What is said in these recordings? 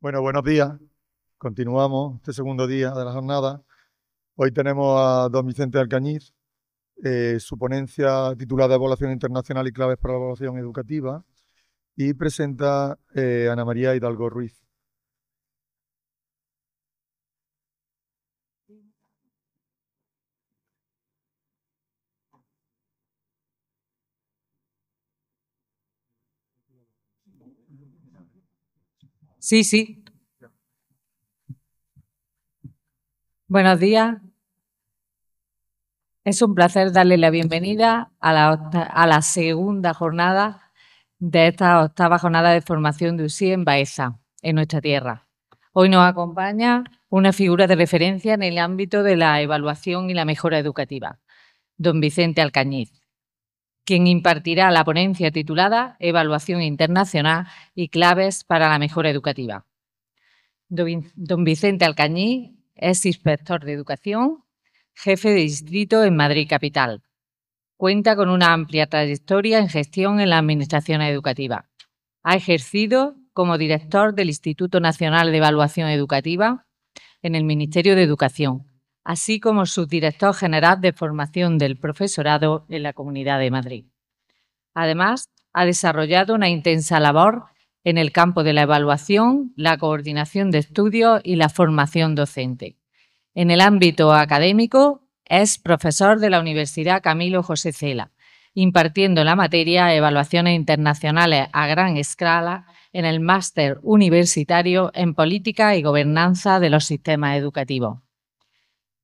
Bueno, buenos días. Continuamos este segundo día de la jornada. Hoy tenemos a don Vicente Alcañiz, su ponencia titulada Evaluación Internacional y claves para la evaluación educativa, y presenta Ana María Hidalgo Ruiz. Sí. Buenos días. Es un placer darle la bienvenida a la segunda jornada de esta octava jornada de formación de USIE en Baeza, en nuestra tierra. Hoy nos acompaña una figura de referencia en el ámbito de la evaluación y la mejora educativa, don Vicente Alcañiz, quien impartirá la ponencia titulada Evaluación Internacional y claves para la mejora educativa. Don Vicente Alcañiz es inspector de educación, jefe de distrito en Madrid capital. Cuenta con una amplia trayectoria en gestión en la administración educativa. Ha ejercido como director del Instituto Nacional de Evaluación Educativa en el Ministerio de Educación, así como subdirector general de formación del profesorado en la Comunidad de Madrid. Además, ha desarrollado una intensa labor en el campo de la evaluación, la coordinación de estudios y la formación docente. En el ámbito académico, es profesor de la Universidad Camilo José Cela, impartiendo la materia Evaluaciones Internacionales a gran escala en el Máster Universitario en Política y Gobernanza de los Sistemas Educativos.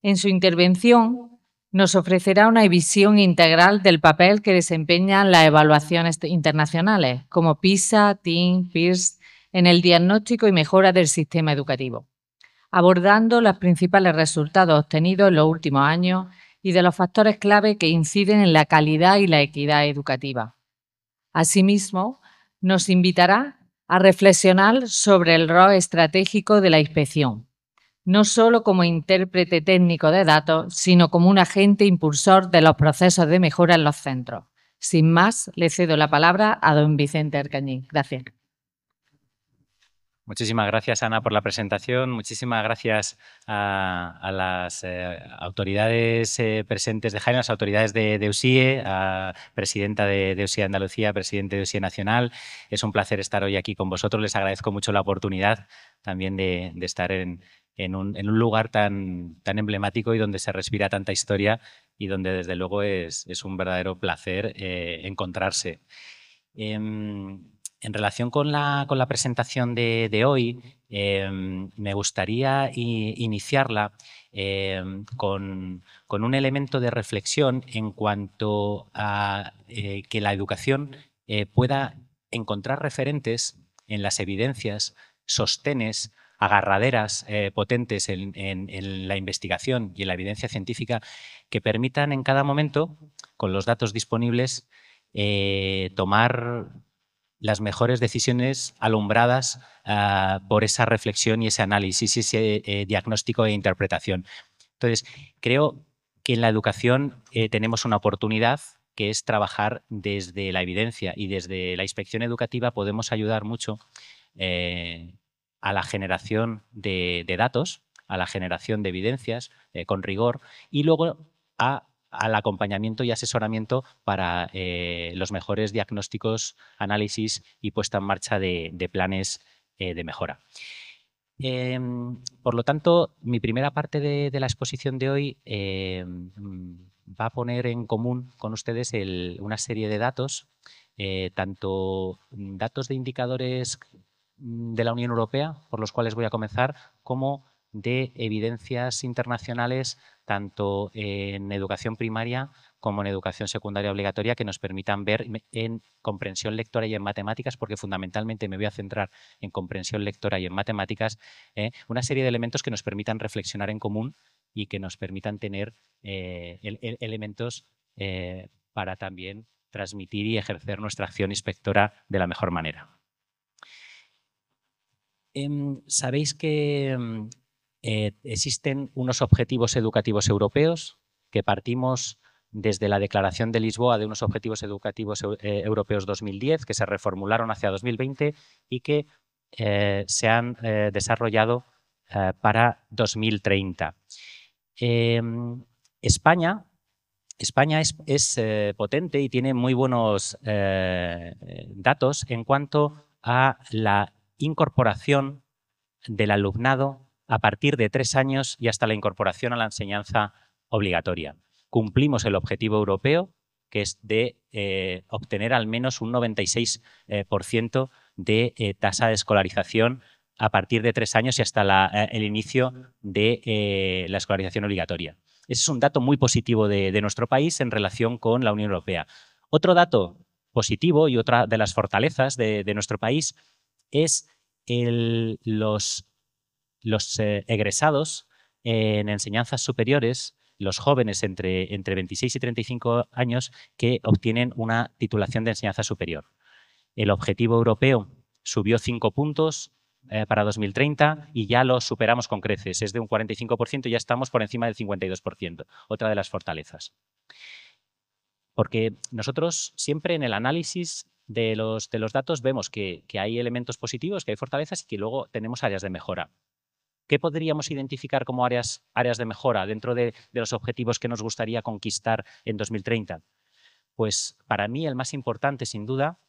En su intervención, nos ofrecerá una visión integral del papel que desempeñan las evaluaciones internacionales, como PISA, TIMSS, Peirce, en el diagnóstico y mejora del sistema educativo, abordando los principales resultados obtenidos en los últimos años y de los factores clave que inciden en la calidad y la equidad educativa. Asimismo, nos invitará a reflexionar sobre el rol estratégico de la inspección, no solo como intérprete técnico de datos, sino como un agente impulsor de los procesos de mejora en los centros. Sin más, le cedo la palabra a don Vicente Alcañiz. Gracias. Muchísimas gracias, Ana, por la presentación. Muchísimas gracias a las autoridades presentes de Jaén, a las autoridades de USIE, a presidenta de USIE Andalucía, presidente de USIE Nacional. Es un placer estar hoy aquí con vosotros. Les agradezco mucho la oportunidad también de estar en un lugar tan emblemático y donde se respira tanta historia y donde, desde luego, es un verdadero placer encontrarse. En relación con la presentación de hoy, me gustaría iniciarla con un elemento de reflexión en cuanto a que la educación pueda encontrar referentes en las evidencias, sostenes, agarraderas potentes en la investigación y en la evidencia científica que permitan en cada momento, con los datos disponibles, tomar las mejores decisiones alumbradas por esa reflexión y ese análisis y ese diagnóstico e interpretación. Entonces, creo que en la educación tenemos una oportunidad que es trabajar desde la evidencia, y desde la inspección educativa podemos ayudar mucho a la generación de datos, a la generación de evidencias con rigor, y luego al acompañamiento y asesoramiento para los mejores diagnósticos, análisis y puesta en marcha de planes de mejora. Por lo tanto, mi primera parte de la exposición de hoy va a poner en común con ustedes una serie de datos, tanto datos de indicadores de la Unión Europea, por los cuales voy a comenzar, como de evidencias internacionales, tanto en educación primaria como en educación secundaria obligatoria, que nos permitan ver en comprensión lectora y en matemáticas, porque fundamentalmente me voy a centrar en comprensión lectora y en matemáticas, una serie de elementos que nos permitan reflexionar en común y que nos permitan tener elementos para también transmitir y ejercer nuestra acción inspectora de la mejor manera. Sabéis que existen unos objetivos educativos europeos, que partimos desde la Declaración de Lisboa de unos objetivos educativos europeos 2010, que se reformularon hacia 2020 y que se han desarrollado para 2030. España es potente y tiene muy buenos datos en cuanto a la incorporación del alumnado a partir de 3 años y hasta la incorporación a la enseñanza obligatoria. Cumplimos el objetivo europeo, que es de obtener al menos un 96% de tasa de escolarización a partir de 3 años y hasta el inicio de la escolarización obligatoria. Ese es un dato muy positivo de nuestro país en relación con la Unión Europea. Otro positivo y otra de las fortalezas de nuestro país es los egresados en enseñanzas superiores, los jóvenes entre 26 y 35 años que obtienen una titulación de enseñanza superior. El objetivo europeo subió 5 puntos para 2030 y ya lo superamos con creces. Es de un 45% y ya estamos por encima del 52%. Otra de las fortalezas. Porque nosotros siempre en el análisis de los datos vemos que hay elementos positivos, que hay fortalezas y que luego tenemos áreas de mejora. ¿Qué podríamos identificar como áreas de mejora dentro de los objetivos que nos gustaría conquistar en 2030? Pues para mí el más importante, sin duda,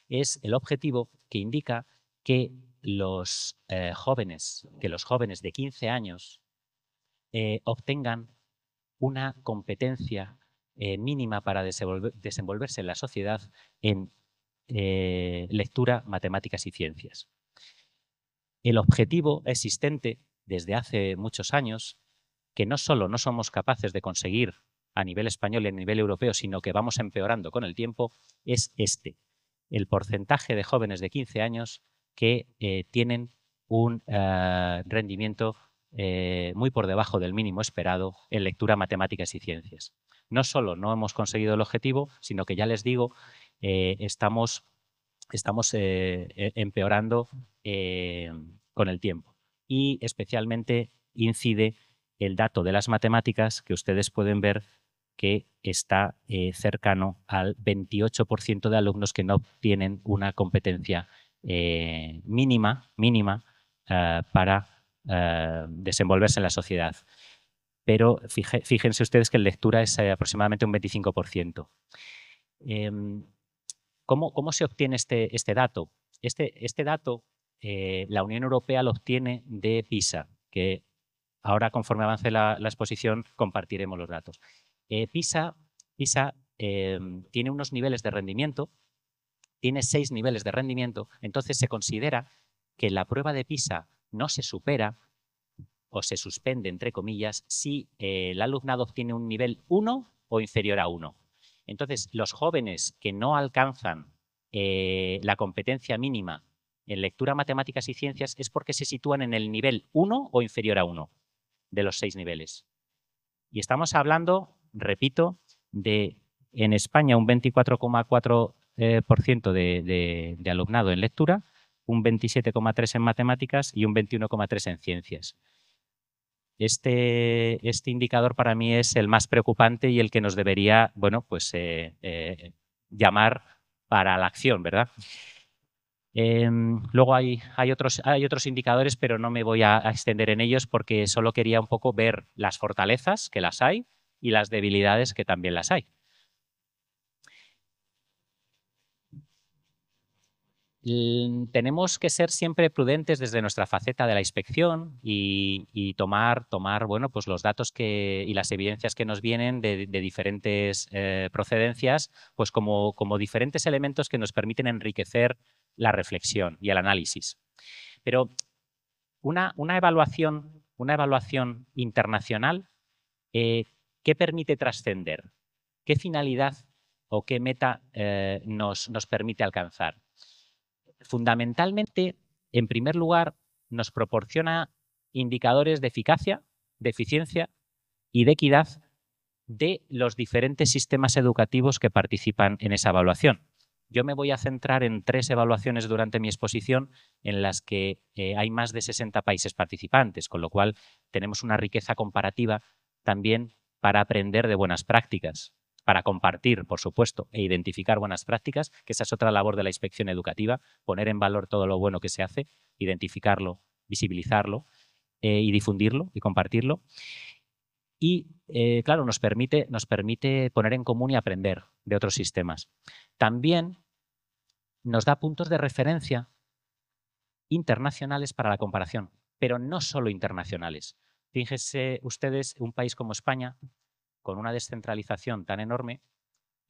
es el objetivo que indica que los jóvenes de 15 años obtengan una competencia mínima para desenvolverse en la sociedad en lectura, matemáticas y ciencias. El objetivo existente desde hace muchos años, que no solo no somos capaces de conseguir a nivel español y a nivel europeo, sino que vamos empeorando con el tiempo, es el porcentaje de jóvenes de 15 años que tienen un rendimiento muy por debajo del mínimo esperado en lectura, matemáticas y ciencias. No solo no hemos conseguido el objetivo, sino que ya les digo, estamos empeorando con el tiempo. Y especialmente incide el dato de las matemáticas, que ustedes pueden ver que está cercano al 28% de alumnos que no obtienen una competencia mínima para desenvolverse en la sociedad. Pero fíjense ustedes que en lectura es aproximadamente un 25%. ¿Cómo se obtiene este dato? Este dato la Unión Europea lo obtiene de PISA, que ahora, conforme avance la exposición, compartiremos los datos. PISA tiene unos niveles de rendimiento, tiene 6 niveles de rendimiento, entonces se considera que la prueba de PISA no se supera o se suspende, entre comillas, si el alumnado obtiene un nivel 1 o inferior a 1. Entonces, los jóvenes que no alcanzan la competencia mínima en lectura, matemáticas y ciencias es porque se sitúan en el nivel 1 o inferior a 1 de los 6 niveles. Y estamos hablando, repito, de en España un 24,4% de alumnado en lectura, un 27,3% en matemáticas y un 21,3% en ciencias. Este indicador para mí es el más preocupante y el que nos debería, bueno, pues llamar para la acción, ¿verdad? Luego hay otros indicadores, pero no me voy a extender en ellos porque solo quería un poco ver las fortalezas, que las hay, y las debilidades, que también las hay. Tenemos que ser siempre prudentes desde nuestra faceta de la inspección y tomar bueno, pues los datos y las evidencias que nos vienen de diferentes procedencias, pues como diferentes elementos que nos permiten enriquecer la reflexión y el análisis. Pero una evaluación internacional, ¿qué permite trascender? ¿Qué finalidad o qué meta nos permite alcanzar? Fundamentalmente, en primer lugar, nos proporciona indicadores de eficacia, de eficiencia y de equidad de los diferentes sistemas educativos que participan en esa evaluación. Yo me voy a centrar en 3 evaluaciones durante mi exposición en las que hay más de 60 países participantes, con lo cual tenemos una riqueza comparativa también para aprender de buenas prácticas, para compartir, por supuesto, e identificar buenas prácticas, que esa es otra labor de la inspección educativa, poner en valor todo lo bueno que se hace, identificarlo, visibilizarlo y difundirlo y compartirlo. Y, claro, nos permite poner en común y aprender de otros sistemas. También nos da puntos de referencia internacionales para la comparación, pero no solo internacionales. Fíjense ustedes, un país como España, con una descentralización tan enorme,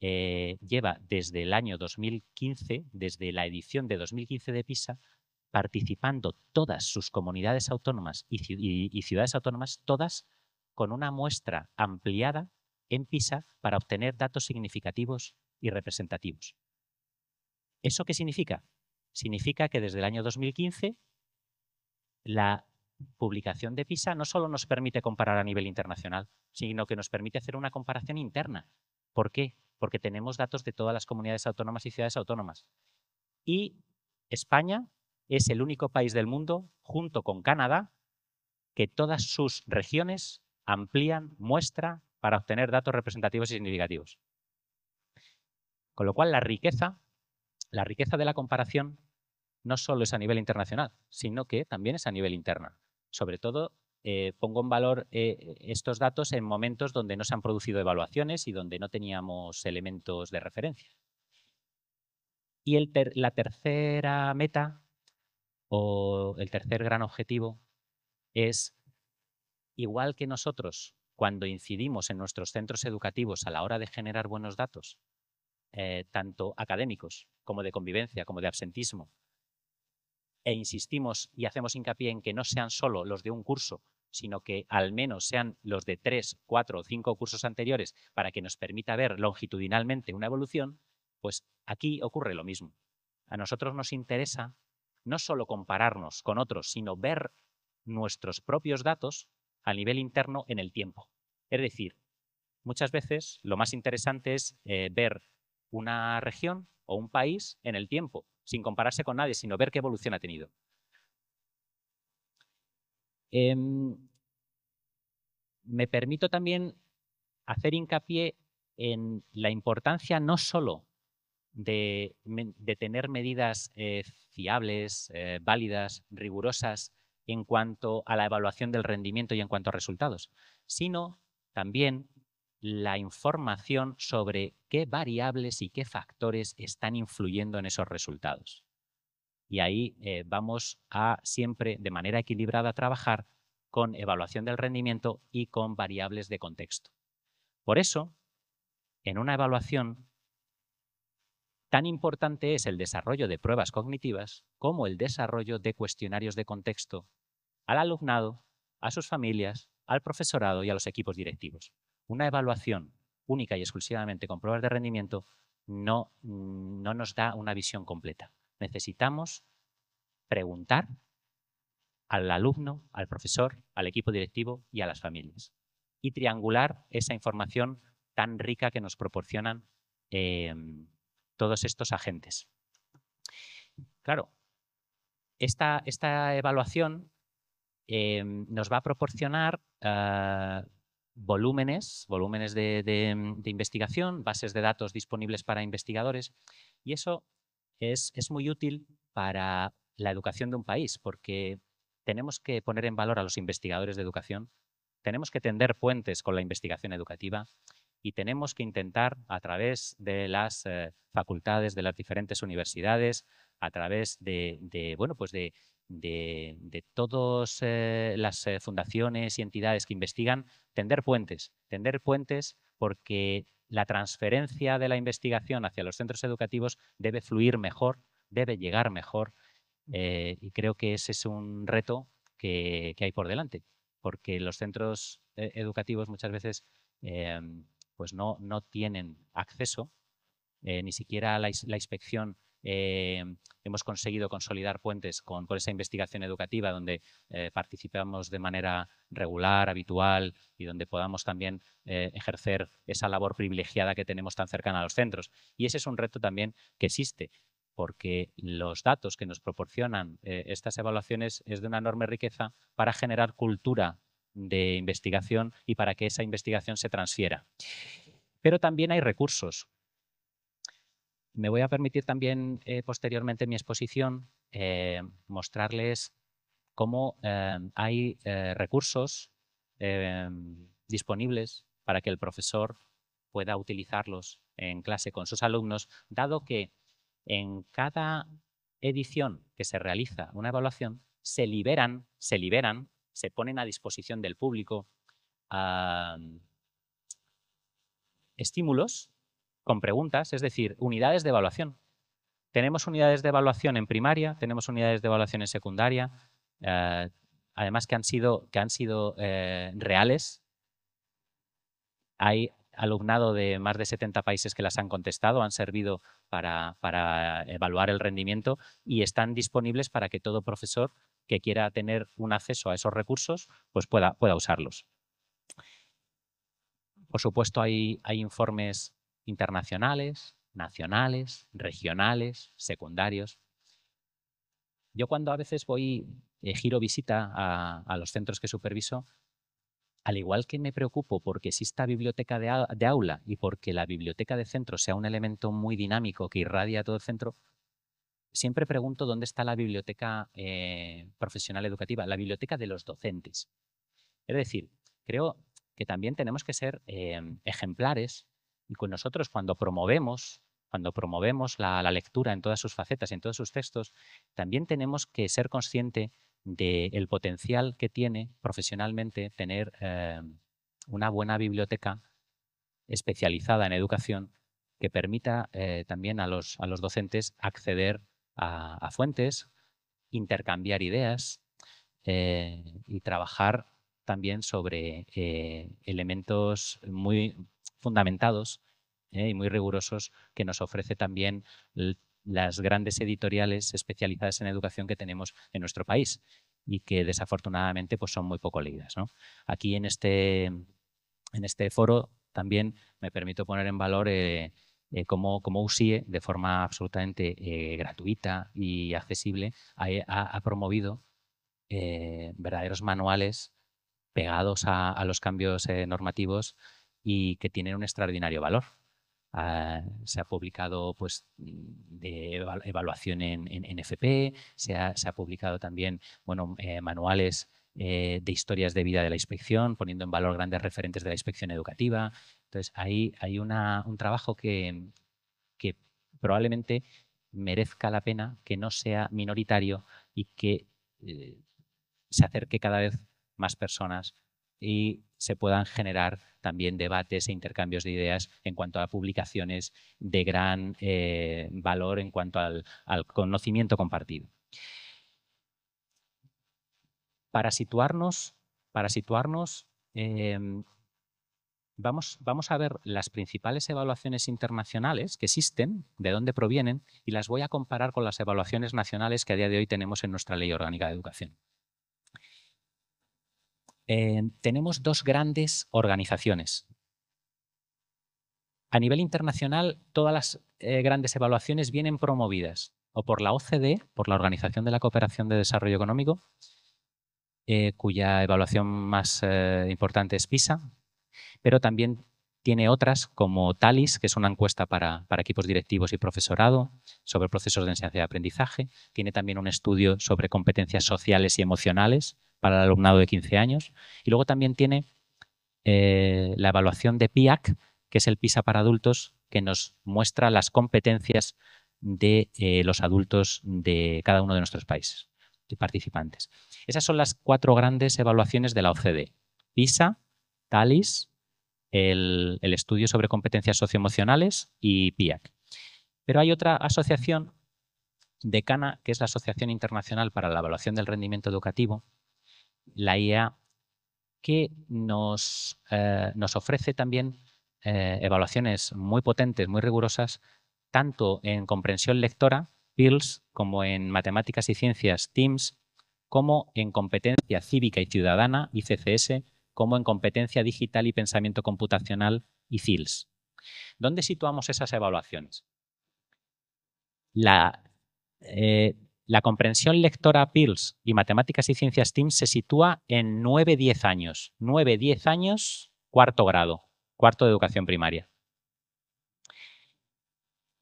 lleva desde el año 2015, desde la edición de 2015 de PISA, participando todas sus comunidades autónomas y ciudades autónomas, todas con una muestra ampliada en PISA para obtener datos significativos y representativos. ¿Eso qué significa? Significa que desde el año 2015 la publicación de PISA no solo nos permite comparar a nivel internacional, sino que nos permite hacer una comparación interna. ¿Por qué? Porque tenemos datos de todas las comunidades autónomas y ciudades autónomas. Y España es el único país del mundo, junto con Canadá, que todas sus regiones amplían muestra para obtener datos representativos y significativos. Con lo cual, la riqueza de la comparación no solo es a nivel internacional, sino que también es a nivel interno. Sobre todo, pongo en valor estos datos en momentos donde no se han producido evaluaciones y donde no teníamos elementos de referencia. Y la tercera meta o el tercer gran objetivo es, igual que nosotros, cuando incidimos en nuestros centros educativos a la hora de generar buenos datos, tanto académicos como de convivencia, como de absentismo, e insistimos y hacemos hincapié en que no sean solo los de un curso, sino que al menos sean los de 3, 4 o 5 cursos anteriores para que nos permita ver longitudinalmente una evolución, pues aquí ocurre lo mismo. A nosotros nos interesa no solo compararnos con otros, sino ver nuestros propios datos a nivel interno en el tiempo. Es decir, muchas veces lo más interesante es ver una región o un país en el tiempo, sin compararse con nadie, sino ver qué evolución ha tenido. Me permito también hacer hincapié en la importancia no solo de tener medidas fiables, válidas, rigurosas en cuanto a la evaluación del rendimiento y en cuanto a resultados, sino también la información sobre qué variables y qué factores están influyendo en esos resultados. Y ahí vamos a siempre, de manera equilibrada, trabajar con evaluación del rendimiento y con variables de contexto. Por eso, en una evaluación, tan importante es el desarrollo de pruebas cognitivas como el desarrollo de cuestionarios de contexto al alumnado, a sus familias, al profesorado y a los equipos directivos. Una evaluación única y exclusivamente con pruebas de rendimiento no nos da una visión completa. Necesitamos preguntar al alumno, al profesor, al equipo directivo y a las familias. Y triangular esa información tan rica que nos proporcionan todos estos agentes. Claro, esta evaluación nos va a proporcionar volúmenes de investigación, bases de datos disponibles para investigadores, y eso es muy útil para la educación de un país, porque tenemos que poner en valor a los investigadores de educación, tenemos que tender puentes con la investigación educativa y tenemos que intentar, a través de las facultades de las diferentes universidades, a través de todas las fundaciones y entidades que investigan, tender puentes porque la transferencia de la investigación hacia los centros educativos debe fluir mejor, debe llegar mejor, y creo que ese es un reto que hay por delante, porque los centros educativos muchas veces pues no tienen acceso, ni siquiera la inspección. Hemos conseguido consolidar puentes con esa investigación educativa donde participamos de manera regular, habitual y donde podamos también ejercer esa labor privilegiada que tenemos tan cercana a los centros. Y ese es un reto también que existe, porque los datos que nos proporcionan estas evaluaciones es de una enorme riqueza para generar cultura de investigación y para que esa investigación se transfiera. Pero también hay recursos. Me voy a permitir también posteriormente en mi exposición mostrarles cómo hay recursos disponibles para que el profesor pueda utilizarlos en clase con sus alumnos, dado que en cada edición que se realiza una evaluación se ponen a disposición del público estímulos con preguntas, es decir, unidades de evaluación. Tenemos unidades de evaluación en primaria, tenemos unidades de evaluación en secundaria, además que han sido reales. Hay alumnado de más de 70 países que las han contestado, han servido para evaluar el rendimiento y están disponibles para que todo profesor que quiera tener un acceso a esos recursos pues pueda usarlos. Por supuesto, hay informes internacionales, nacionales, regionales, secundarios. Yo cuando a veces giro visita a los centros que superviso, al igual que me preocupo porque exista biblioteca de aula y porque la biblioteca de centro sea un elemento muy dinámico que irradia a todo el centro, siempre pregunto dónde está la biblioteca profesional educativa, la biblioteca de los docentes. Es decir, creo que también tenemos que ser ejemplares y con nosotros cuando promovemos la lectura en todas sus facetas y en todos sus textos, también tenemos que ser conscientes del potencial que tiene profesionalmente tener una buena biblioteca especializada en educación que permita también a los docentes acceder a fuentes, intercambiar ideas y trabajar también sobre elementos muy fundamentados y muy rigurosos que nos ofrece también las grandes editoriales especializadas en educación que tenemos en nuestro país y que desafortunadamente pues, son muy poco leídas, ¿no? Aquí en este foro también me permito poner en valor cómo USIE, de forma absolutamente gratuita y accesible, ha promovido verdaderos manuales pegados a los cambios normativos y que tienen un extraordinario valor. Se ha publicado pues, de evaluación en FP, se ha publicado también manuales de historias de vida de la inspección, poniendo en valor grandes referentes de la inspección educativa. Entonces, hay un trabajo que probablemente merezca la pena, que no sea minoritario y que se acerque cada vez más personas y se puedan generar también debates e intercambios de ideas en cuanto a publicaciones de gran valor en cuanto al conocimiento compartido. Para situarnos, vamos a ver las principales evaluaciones internacionales que existen, de dónde provienen, y las voy a comparar con las evaluaciones nacionales que a día de hoy tenemos en nuestra Ley Orgánica de Educación. Tenemos dos grandes organizaciones. A nivel internacional, todas las grandes evaluaciones vienen promovidas o por la OCDE, por la Organización de la Cooperación de Desarrollo Económico, cuya evaluación más importante es PISA, pero también tiene otras como TALIS, que es una encuesta para equipos directivos y profesorado sobre procesos de enseñanza y aprendizaje. Tiene también un estudio sobre competencias sociales y emocionales para el alumnado de 15 años. Y luego también tiene la evaluación de PIAC, que es el PISA para adultos, que nos muestra las competencias de los adultos de cada uno de nuestros países y participantes. Esas son las 4 grandes evaluaciones de la OCDE. PISA, TALIS, el estudio sobre competencias socioemocionales y PIAC. Pero hay otra asociación decana, que es la Asociación Internacional para la Evaluación del Rendimiento Educativo, la IEA, que nos ofrece también evaluaciones muy potentes, muy rigurosas, tanto en comprensión lectora, PILS, como en matemáticas y ciencias, TIMSS, como en competencia cívica y ciudadana, ICCS, como en competencia digital y pensamiento computacional, ICILS. ¿Dónde situamos esas evaluaciones? La comprensión lectora PILS y matemáticas y ciencias TIMSS se sitúa en 9-10 años. 9-10 años, cuarto grado, cuarto de educación primaria.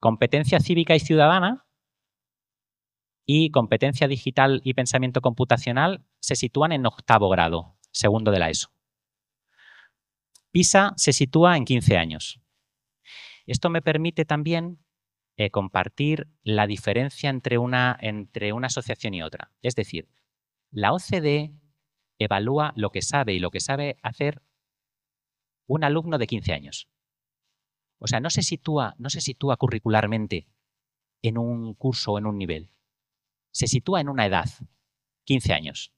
Competencia cívica y ciudadana y competencia digital y pensamiento computacional se sitúan en 8º grado, segundo de la ESO. PISA se sitúa en 15 años. Esto me permite también compartir la diferencia entre una asociación y otra. Es decir, la OCDE evalúa lo que sabe y lo que sabe hacer un alumno de 15 años. O sea, no se sitúa curricularmente en un curso o en un nivel. Se sitúa en una edad, 15 años.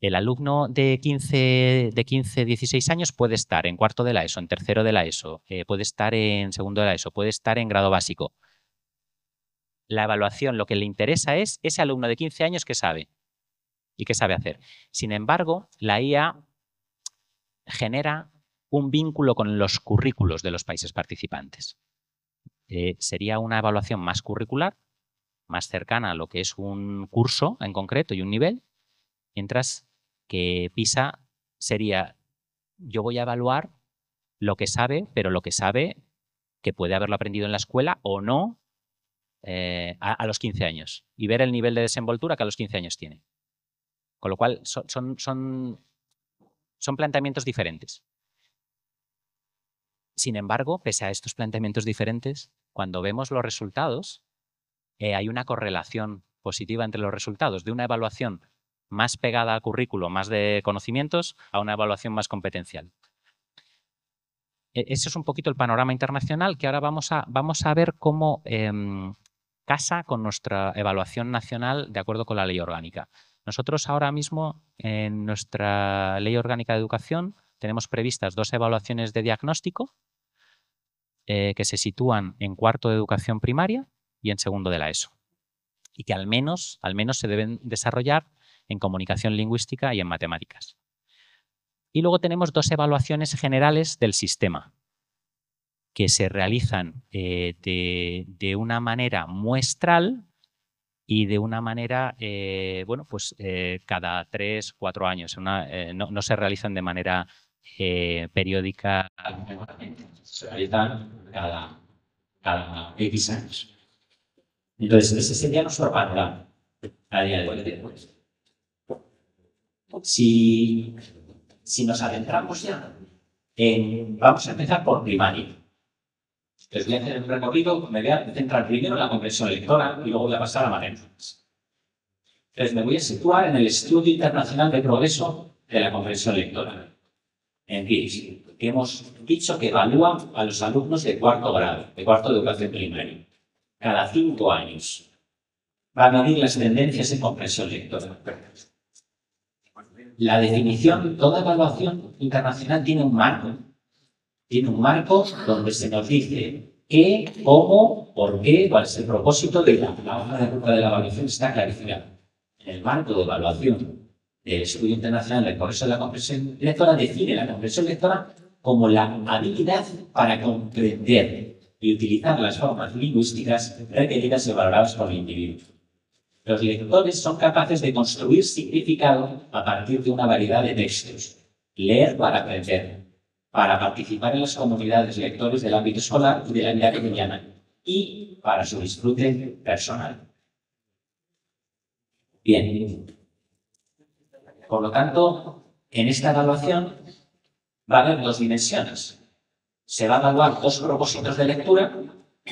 El alumno de 15, 16 años puede estar en 4º de la ESO, en 3º de la ESO, puede estar en 2º de la ESO, puede estar en grado básico. La evaluación, lo que le interesa es ese alumno de 15 años que sabe y que sabe hacer. Sin embargo, la IA genera un vínculo con los currículos de los países participantes. Sería una evaluación más curricular, más cercana a lo que es un curso en concreto y un nivel, mientras que PISA sería, yo voy a evaluar lo que sabe, pero lo que sabe que puede haberlo aprendido en la escuela o no a los 15 años y ver el nivel de desenvoltura que a los 15 años tiene. Con lo cual son planteamientos diferentes. Sin embargo, pese a estos planteamientos diferentes, cuando vemos los resultados, hay una correlación positiva entre los resultados de una evaluación más pegada al currículo, más de conocimientos, a una evaluación más competencial. Ese es un poquito el panorama internacional que ahora vamos a ver cómo casa con nuestra evaluación nacional de acuerdo con la ley orgánica. Nosotros ahora mismo en nuestra ley orgánica de educación tenemos previstas 2 evaluaciones de diagnóstico que se sitúan en 4º de educación primaria y en 2º de la ESO. Y que al menos se deben desarrollar en comunicación lingüística y en matemáticas. Y luego tenemos 2 evaluaciones generales del sistema que se realizan de una manera muestral y de una manera, cada 3-4 años. No se realizan de manera periódica, se realizan cada X años. Entonces, ese sería nuestro panorama a día de hoy. Si nos adentramos ya vamos a empezar por primaria. Les voy a hacer un recorrido, me voy a centrar primero en la comprensión lectora y luego voy a pasar a matemáticas. Entonces me voy a situar en el Estudio Internacional de Progreso de la Comprensión Lectora, en GIES, que hemos dicho que evalúa a los alumnos de 4º grado, de 4º de educación primaria. Cada 5 años va a medir las tendencias en comprensión lectora. La definición, toda evaluación internacional tiene un marco. Tiene un marco donde se nos dice qué, cómo, por qué, cuál es el propósito de la hoja de ruta de la evaluación está clarificada. En el marco de evaluación del Estudio Internacional del Progreso de la Comprensión Lectora define la comprensión lectora como la habilidad para comprender y utilizar las formas lingüísticas requeridas y valoradas por el individuo. Los lectores son capaces de construir significado a partir de una variedad de textos. Leer para aprender, para participar en las comunidades lectores del ámbito escolar y de la vida cotidiana y para su disfrute personal. Bien. Por lo tanto, en esta evaluación va a haber 2 dimensiones. Se va a evaluar 2 propósitos de lectura,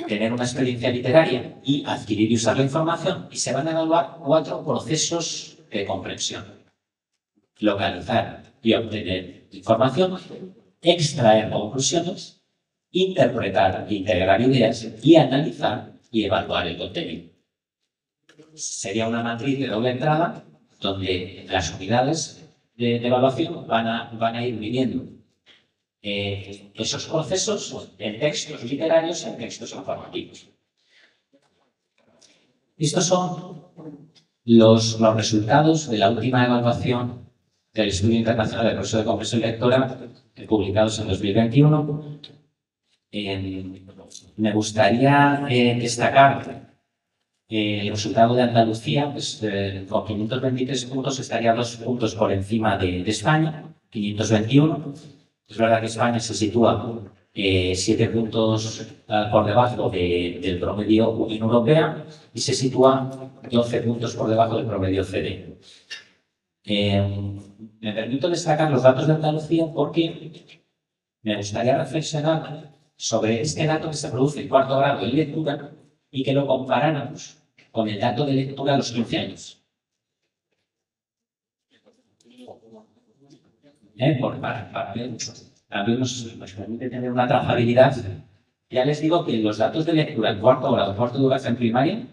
tener una experiencia literaria y adquirir y usar la información, y se van a evaluar 4 procesos de comprensión. Localizar y obtener información, extraer conclusiones, interpretar e integrar ideas y analizar y evaluar el contenido. Sería una matriz de doble entrada donde las unidades de evaluación van a ir viviendo esos procesos en textos literarios y en textos informativos. Estos son los resultados de la última evaluación del Estudio Internacional del Progreso de Comprensión Lectora, publicados en 2021. Me gustaría destacar el resultado de Andalucía, pues, con 523 puntos estaría 2 puntos por encima de España, 521. Es verdad que España se sitúa 7 puntos por debajo del promedio Unión Europea y se sitúa 12 puntos por debajo del promedio CD. Me permito destacar los datos de Andalucía porque me gustaría reflexionar sobre este dato que se produce en cuarto grado en lectura y que lo comparáramos con el dato de lectura a los 15 años. Porque para ver, también nos permite tener una trazabilidad. Ya les digo que los datos de lectura en cuarto grado, cuarto de educación primaria,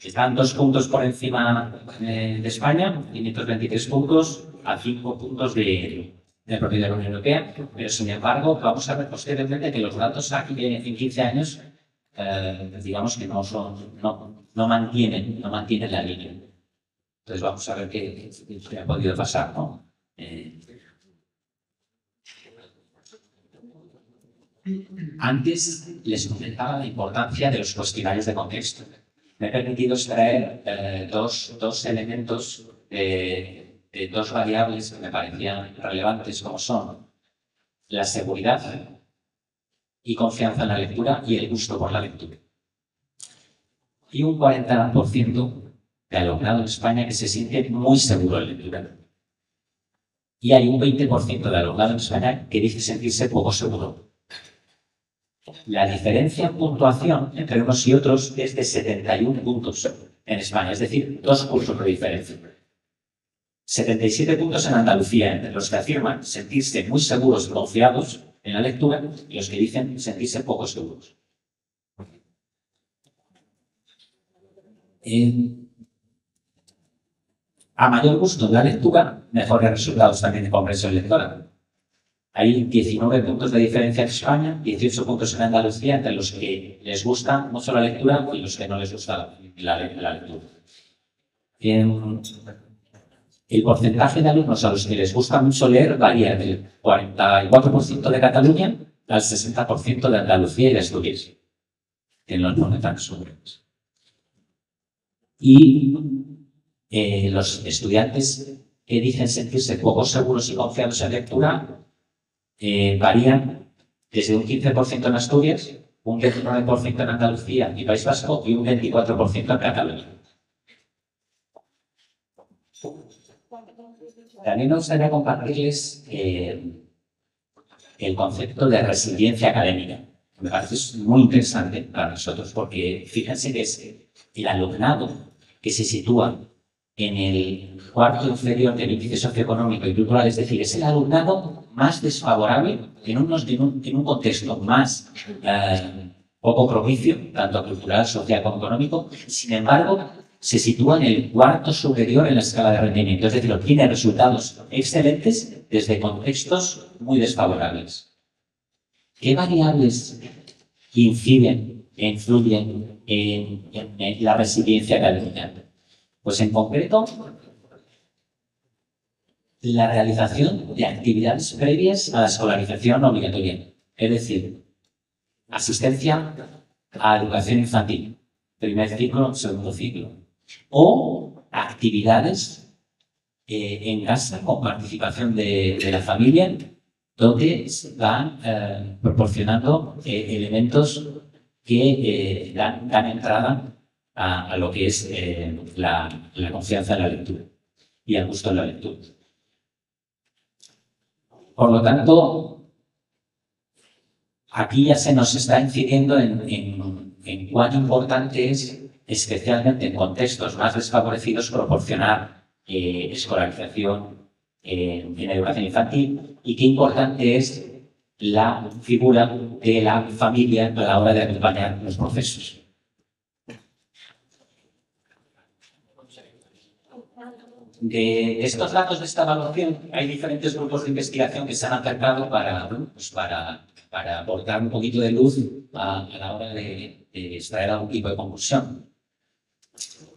están 2 puntos por encima de España, 523 puntos a 5 puntos de propio de la Unión Europea, pero sin embargo vamos a ver posteriormente que los datos aquí en 15 años digamos que no mantienen la línea. Entonces vamos a ver qué ha podido pasar, ¿no? Antes les comentaba la importancia de los cuestionarios de contexto. Me he permitido extraer dos elementos de 2 variables que me parecían relevantes, como son la seguridad y confianza en la lectura y el gusto por la lectura. Y un 40% de alumnado en España que se siente muy seguro en lectura. Y hay un 20% de alumnado en España que dice sentirse poco seguro. La diferencia en puntuación entre unos y otros es de 71 puntos en España, es decir, 2 cursos de diferencia. 77 puntos en Andalucía, entre los que afirman sentirse muy seguros y confiados en la lectura y los que dicen sentirse poco seguros. A mayor gusto en la lectura, mejores resultados también de comprensión lectora. Hay 19 puntos de diferencia en España, 18 puntos en Andalucía, entre los que les gusta mucho la lectura y los que no les gusta la lectura. El porcentaje de alumnos a los que les gusta mucho leer varía del 44% de Cataluña al 60% de Andalucía y de Asturias, en los porcentajes superiores. Y los estudiantes que dicen sentirse poco seguros y confiados en lectura varían desde un 15% en Asturias, un 19% en Andalucía y País Vasco y un 24% en Cataluña. También me gustaría compartirles el concepto de resiliencia académica. Me parece muy interesante para nosotros porque fíjense que es el alumnado que se sitúa en el cuarto inferior del índice socioeconómico y cultural, es decir, es el alumnado más desfavorable en un contexto más poco propicio, tanto cultural, social como económico. Sin embargo, se sitúa en el cuarto superior en la escala de rendimiento, es decir, obtiene resultados excelentes desde contextos muy desfavorables. ¿Qué variables influyen en la resiliencia académica? Pues en concreto, la realización de actividades previas a la escolarización obligatoria, es decir, asistencia a educación infantil, primer ciclo, segundo ciclo, o actividades en casa con participación de la familia, donde van proporcionando elementos que dan entrada a lo que es la confianza en la lectura y el gusto en la lectura. Por lo tanto, aquí ya se nos está incidiendo en cuán importante es, especialmente en contextos más desfavorecidos, proporcionar escolarización en educación infantil y qué importante es la figura de la familia a la hora de acompañar los procesos. De estos datos de esta evaluación hay diferentes grupos de investigación que se han acercado para aportar un poquito de luz a la hora de extraer algún tipo de conclusión.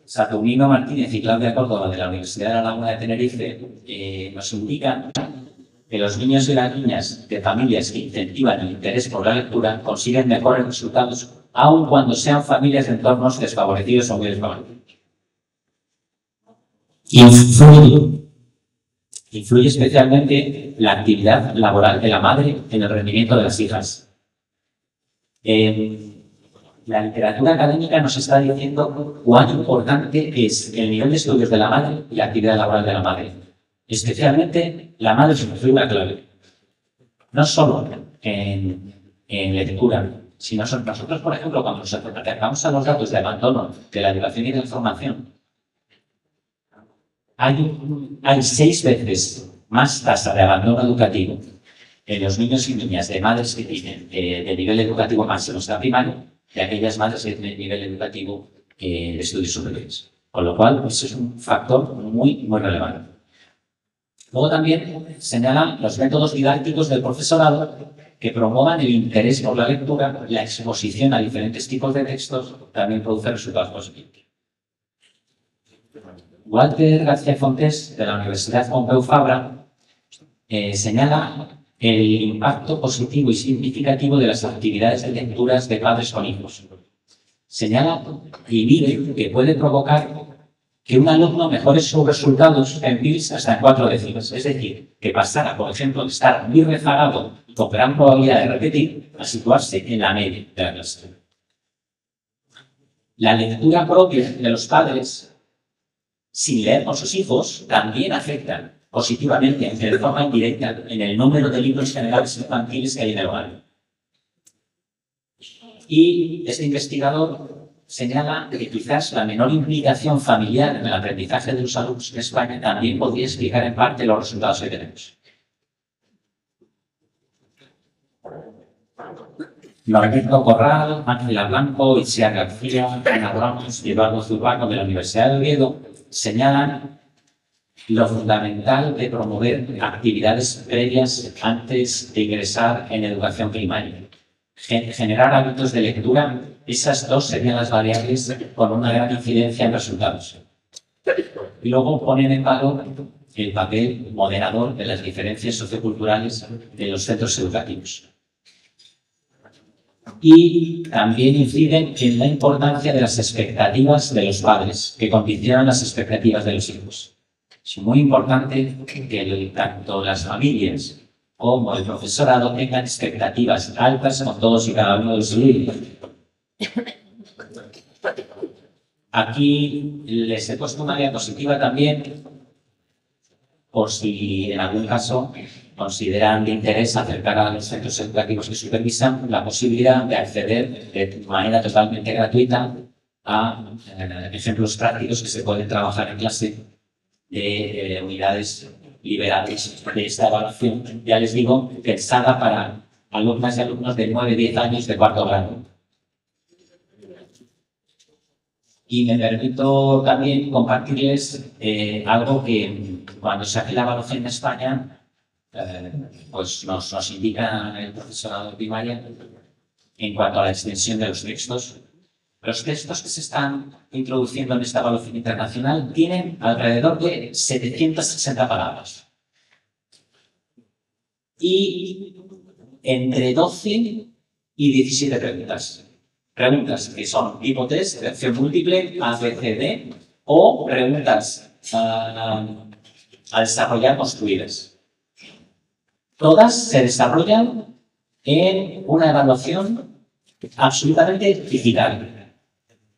Saturnino Martínez y Claudia Córdoba de la Universidad de La Laguna de Tenerife nos indican que los niños y las niñas de familias que incentivan el interés por la lectura consiguen mejores resultados aun cuando sean familias de entornos desfavorecidos o muy desfavorecidos. Influye especialmente la actividad laboral de la madre en el rendimiento de las hijas. La literatura académica nos está diciendo cuán importante es el nivel de estudios de la madre y la actividad laboral de la madre. Especialmente, la madre es una figura clave. No solo en lectura, sino nosotros, por ejemplo, cuando nos acercamos a los datos de abandono de la educación y de la formación, hay 6 veces más tasa de abandono educativo en los niños y niñas de madres que tienen de nivel educativo máximo hasta primario de aquellas madres que tienen nivel educativo de estudios superiores. Con lo cual, eso es un factor muy relevante. Luego también señalan los métodos didácticos del profesorado que promuevan el interés por la lectura, la exposición a diferentes tipos de textos, también produce resultados positivos. Walter García Fontes, de la Universidad Pompeu Fabra, señala el impacto positivo y significativo de las actividades de lecturas de padres con hijos. Señala y mide que puede provocar que un alumno mejore sus resultados en PIRS hasta en 4 décimas. Es decir, que pasara, por ejemplo, de estar muy rezagado con gran probabilidad de repetir a situarse en la media de la clase. La lectura propia de los padres, sin leer con sus hijos, también afecta positivamente, aunque de forma indirecta, en el número de libros generales infantiles que hay en el hogar. Y este investigador señala que quizás la menor implicación familiar en el aprendizaje de los alumnos en España también podría explicar en parte los resultados que tenemos. Norberto Corral, Ángela Blanco, Itziar García, Ana Ramos y Eduardo Zurbano de la Universidad de Oviedo señalan lo fundamental de promover actividades previas antes de ingresar en educación primaria. Generar hábitos de lectura, esas 2 serían las variables con una gran incidencia en resultados. Y luego ponen en valor el papel moderador de las diferencias socioculturales de los centros educativos. Y también inciden en la importancia de las expectativas de los padres, que condicionan las expectativas de los hijos. Es muy importante que tanto las familias como el profesorado tengan expectativas altas con todos y cada uno de los alumnos. Aquí les he puesto una diapositiva también, por si en algún caso consideran de interés acercar a los centros educativos que supervisan la posibilidad de acceder de manera totalmente gratuita a ejemplos prácticos que se pueden trabajar en clase de unidades liberadas de esta evaluación. Ya les digo, pensada para alumnas y alumnos de 9-10 años de 4º grado. Y me permito también compartirles algo que cuando se hace la evaluación en España pues nos indica el profesorado de primaria en cuanto a la extensión de los textos. Los textos que se están introduciendo en esta evaluación internacional tienen alrededor de 760 palabras. Y entre 12 y 17 preguntas. Preguntas que son tipo test, elección múltiple, ABCD, o preguntas a desarrollar construidas. Todas se desarrollan en una evaluación absolutamente digital.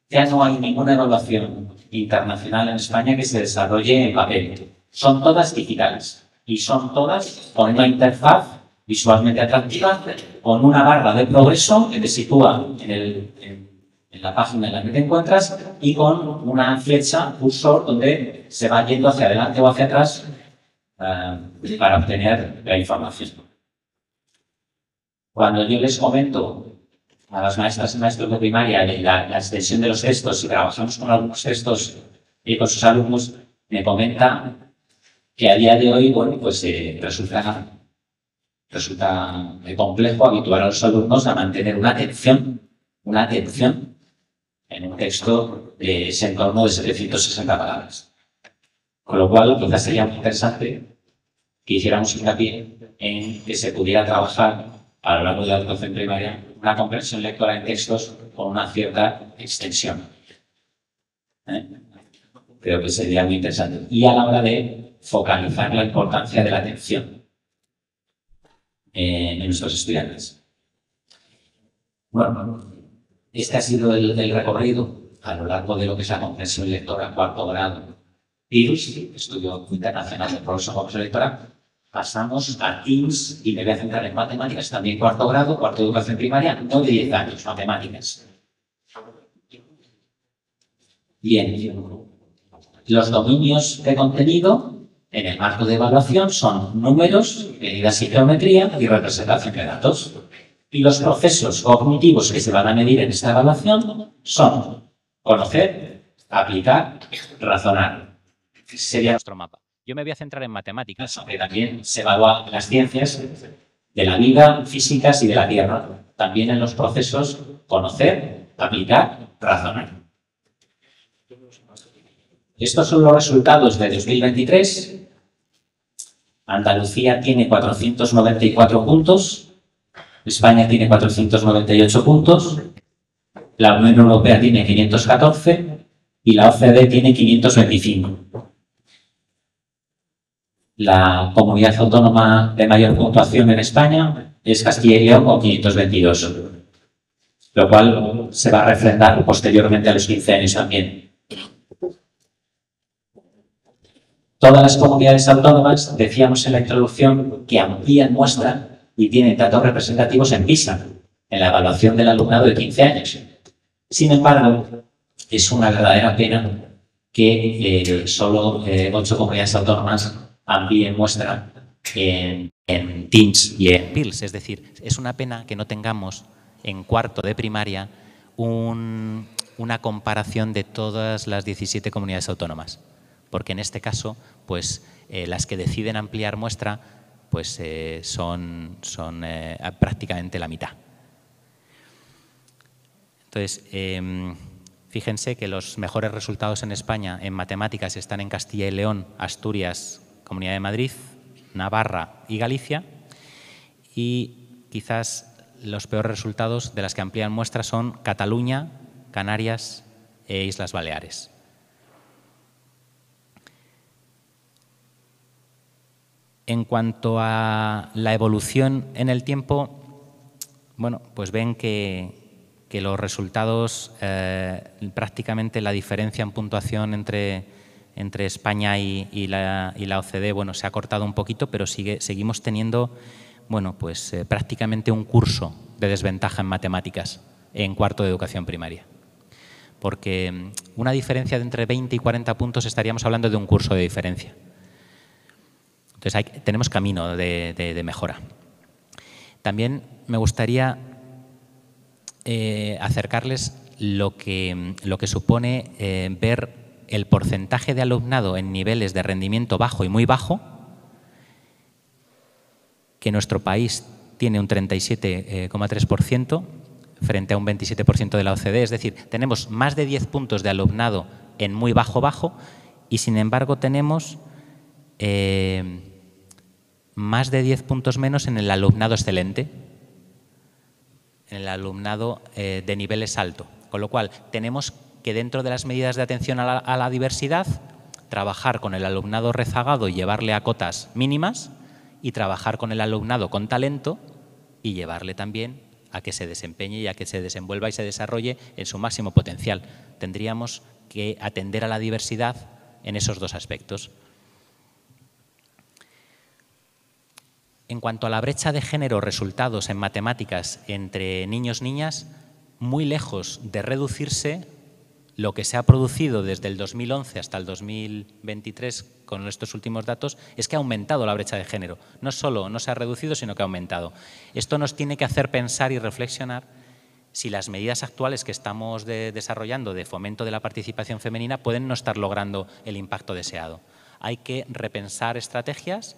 Ya no hay ninguna evaluación internacional en España que se desarrolle en papel. Son todas digitales y son todas con una interfaz visualmente atractiva, con una barra de progreso que te sitúa en la página en la que te encuentras y con una flecha, cursor, donde se va yendo hacia adelante o hacia atrás para obtener la información. Cuando yo les comento a las maestras y maestros de primaria la extensión de los textos y trabajamos con algunos textos y con sus alumnos, me comenta que a día de hoy, bueno, pues resulta complejo habituar a los alumnos a mantener una atención en un texto de ese entorno de 760 palabras. Con lo cual, quizás sería muy interesante que hiciéramos hincapié en que se pudiera trabajar a lo largo de la educación primaria una comprensión lectora en textos con una cierta extensión. Creo que sería muy interesante. Y a la hora de focalizar la importancia de la atención en nuestros estudiantes. Bueno, este ha sido el recorrido a lo largo de lo que es la comprensión lectora cuarto grado. PIRS, Estudio Internacional de Profesor Electoral. Pasamos a TIMSS y me voy a centrar en matemáticas, también cuarto grado, cuarto de educación primaria, no de 10 años, matemáticas. Bien, los dominios de contenido en el marco de evaluación son números, medidas y geometría y representación de datos. Y los procesos cognitivos que se van a medir en esta evaluación son conocer, aplicar, razonar. Sería nuestro mapa. Yo me voy a centrar en matemáticas, aunque también se evalúan las ciencias de la vida, físicas y de la Tierra. También en los procesos conocer, aplicar, razonar. Estos son los resultados de 2023. Andalucía tiene 494 puntos, España tiene 498 puntos, la Unión Europea tiene 514 y la OCDE tiene 525. La comunidad autónoma de mayor puntuación en España es Castilla y León con 522, lo cual se va a refrendar posteriormente a los 15 años también. Todas las comunidades autónomas, decíamos en la introducción, que amplían muestra y tienen datos representativos en PISA, en la evaluación del alumnado de 15 años. Sin embargo, es una verdadera pena que solo 8 comunidades autónomas amplíen muestra en TIMSS y en PIRLS. Es decir, es una pena que no tengamos en cuarto de primaria una comparación de todas las 17 comunidades autónomas. Porque en este caso, pues las que deciden ampliar muestra, pues son prácticamente la mitad. Entonces, fíjense que los mejores resultados en España en matemáticas están en Castilla y León, Asturias, Comunidad de Madrid, Navarra y Galicia. Y quizás los peores resultados de las que amplían muestra son Cataluña, Canarias e Islas Baleares. En cuanto a la evolución en el tiempo, bueno, pues ven que los resultados, prácticamente la diferencia en puntuación entre España y la OCDE, bueno, se ha cortado un poquito, pero seguimos teniendo, bueno, pues prácticamente un curso de desventaja en matemáticas en cuarto de educación primaria. Porque una diferencia de entre 20 y 40 puntos estaríamos hablando de un curso de diferencia. Entonces, tenemos camino de mejora. También me gustaría acercarles lo que supone ver el porcentaje de alumnado en niveles de rendimiento bajo y muy bajo, que nuestro país tiene un 37,3% frente a un 27% de la OCDE. Es decir, tenemos más de 10 puntos de alumnado en muy bajo y, sin embargo, tenemos más de 10 puntos menos en el alumnado excelente, en el alumnado de niveles alto. Con lo cual, tenemos que dentro de las medidas de atención a la diversidad, trabajar con el alumnado rezagado y llevarle a cotas mínimas y trabajar con el alumnado con talento y llevarle también a que se desempeñe y a que se desenvuelva y se desarrolle en su máximo potencial. Tendríamos que atender a la diversidad en esos dos aspectos. En cuanto a la brecha de género, resultados en matemáticas entre niños y niñas, muy lejos de reducirse, lo que se ha producido desde el 2011 hasta el 2023 con estos últimos datos es que ha aumentado la brecha de género. No solo no se ha reducido, sino que ha aumentado. Esto nos tiene que hacer pensar y reflexionar si las medidas actuales que estamos desarrollando de fomento de la participación femenina pueden no estar logrando el impacto deseado. Hay que repensar estrategias.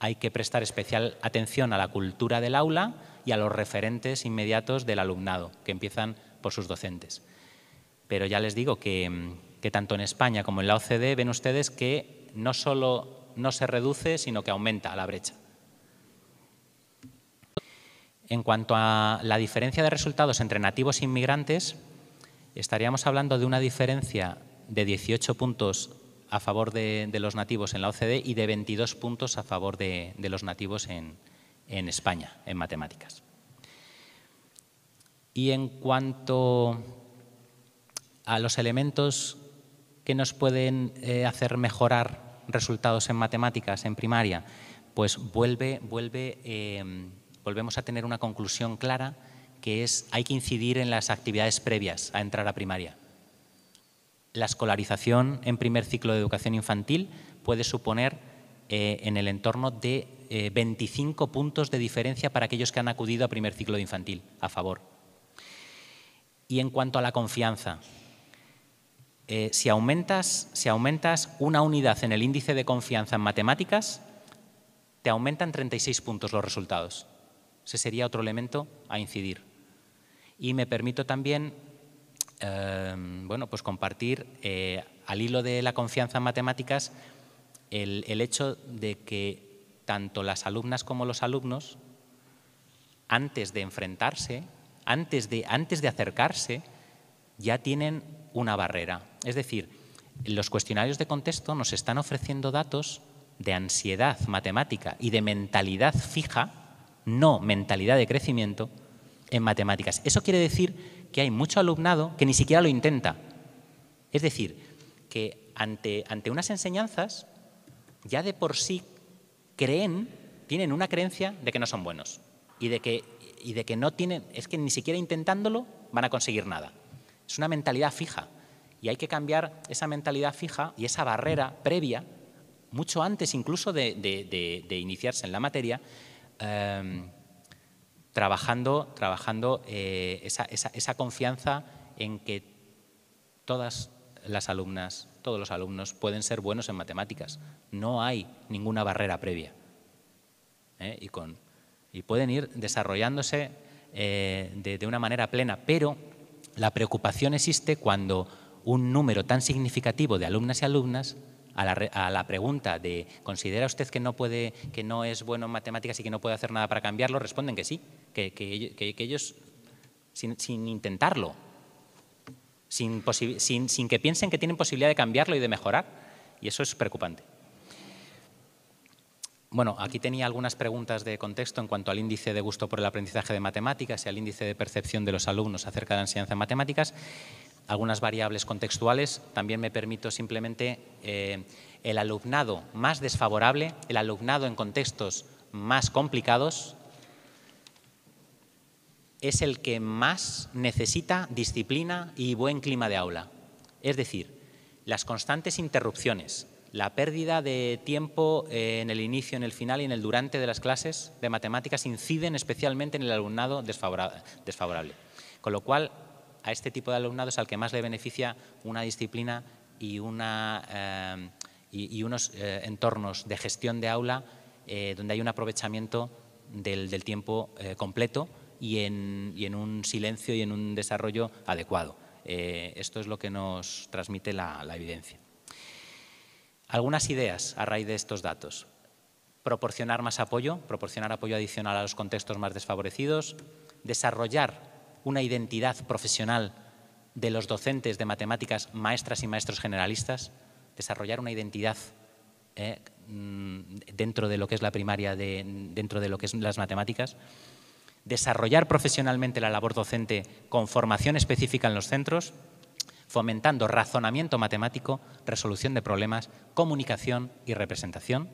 Hay que prestar especial atención a la cultura del aula y a los referentes inmediatos del alumnado, que empiezan por sus docentes. Pero ya les digo que tanto en España como en la OCDE ven ustedes que no solo no se reduce, sino que aumenta la brecha. En cuanto a la diferencia de resultados entre nativos e inmigrantes, estaríamos hablando de una diferencia de 18 puntos a favor de los nativos en la OCDE y de 22 puntos a favor de los nativos en España, en matemáticas. Y en cuanto a los elementos que nos pueden hacer mejorar resultados en matemáticas en primaria, pues volvemos a tener una conclusión clara, que es hay que incidir en las actividades previas a entrar a primaria. La escolarización en primer ciclo de educación infantil puede suponer en el entorno de 25 puntos de diferencia para aquellos que han acudido a primer ciclo de infantil, a favor. Y en cuanto a la confianza, si aumentas una unidad en el índice de confianza en matemáticas, te aumentan 36 puntos los resultados. Ese sería otro elemento a incidir. Y me permito también pues compartir al hilo de la confianza en matemáticas el hecho de que tanto las alumnas como los alumnos, antes de enfrentarse, antes de acercarse, ya tienen una barrera. Es decir, los cuestionarios de contexto nos están ofreciendo datos de ansiedad matemática y de mentalidad fija, no mentalidad de crecimiento, en matemáticas. Eso quiere decir que hay mucho alumnado que ni siquiera lo intenta. Es decir, que ante unas enseñanzas ya de por sí tienen una creencia de que no son buenos y de que no tienen, es que ni siquiera intentándolo van a conseguir nada. Es una mentalidad fija y hay que cambiar esa mentalidad fija y esa barrera previa, mucho antes incluso de iniciarse en la materia, trabajando esa confianza en que todas las alumnas, todos los alumnos pueden ser buenos en matemáticas. No hay ninguna barrera previa. Y pueden ir desarrollándose de una manera plena, pero la preocupación existe cuando un número tan significativo de alumnas y alumnas, a la pregunta de ¿considera usted que no es bueno en matemáticas y que no puede hacer nada para cambiarlo?, responden que sí, que ellos, sin intentarlo, sin que piensen que tienen posibilidad de cambiarlo y de mejorar, y eso es preocupante. Bueno, aquí tenía algunas preguntas de contexto en cuanto al índice de gusto por el aprendizaje de matemáticas y al índice de percepción de los alumnos acerca de la enseñanza en matemáticas. Algunas variables contextuales. También me permito simplemente el alumnado más desfavorable, el alumnado en contextos más complicados, es el que más necesita disciplina y buen clima de aula. Es decir, las constantes interrupciones, la pérdida de tiempo en el inicio, en el final y en el durante de las clases de matemáticas inciden especialmente en el alumnado desfavorable. Con lo cual, a este tipo de alumnado es al que más le beneficia una disciplina y unos entornos de gestión de aula donde hay un aprovechamiento del tiempo completo y en un silencio y en un desarrollo adecuado. Esto es lo que nos transmite la evidencia. Algunas ideas a raíz de estos datos. Proporcionar más apoyo, proporcionar apoyo adicional a los contextos más desfavorecidos, desarrollar una identidad profesional de los docentes de matemáticas, maestras y maestros generalistas, desarrollar una identidad dentro de lo que es la primaria, dentro de lo que son las matemáticas, desarrollar profesionalmente la labor docente con formación específica en los centros, fomentando razonamiento matemático, resolución de problemas, comunicación y representación,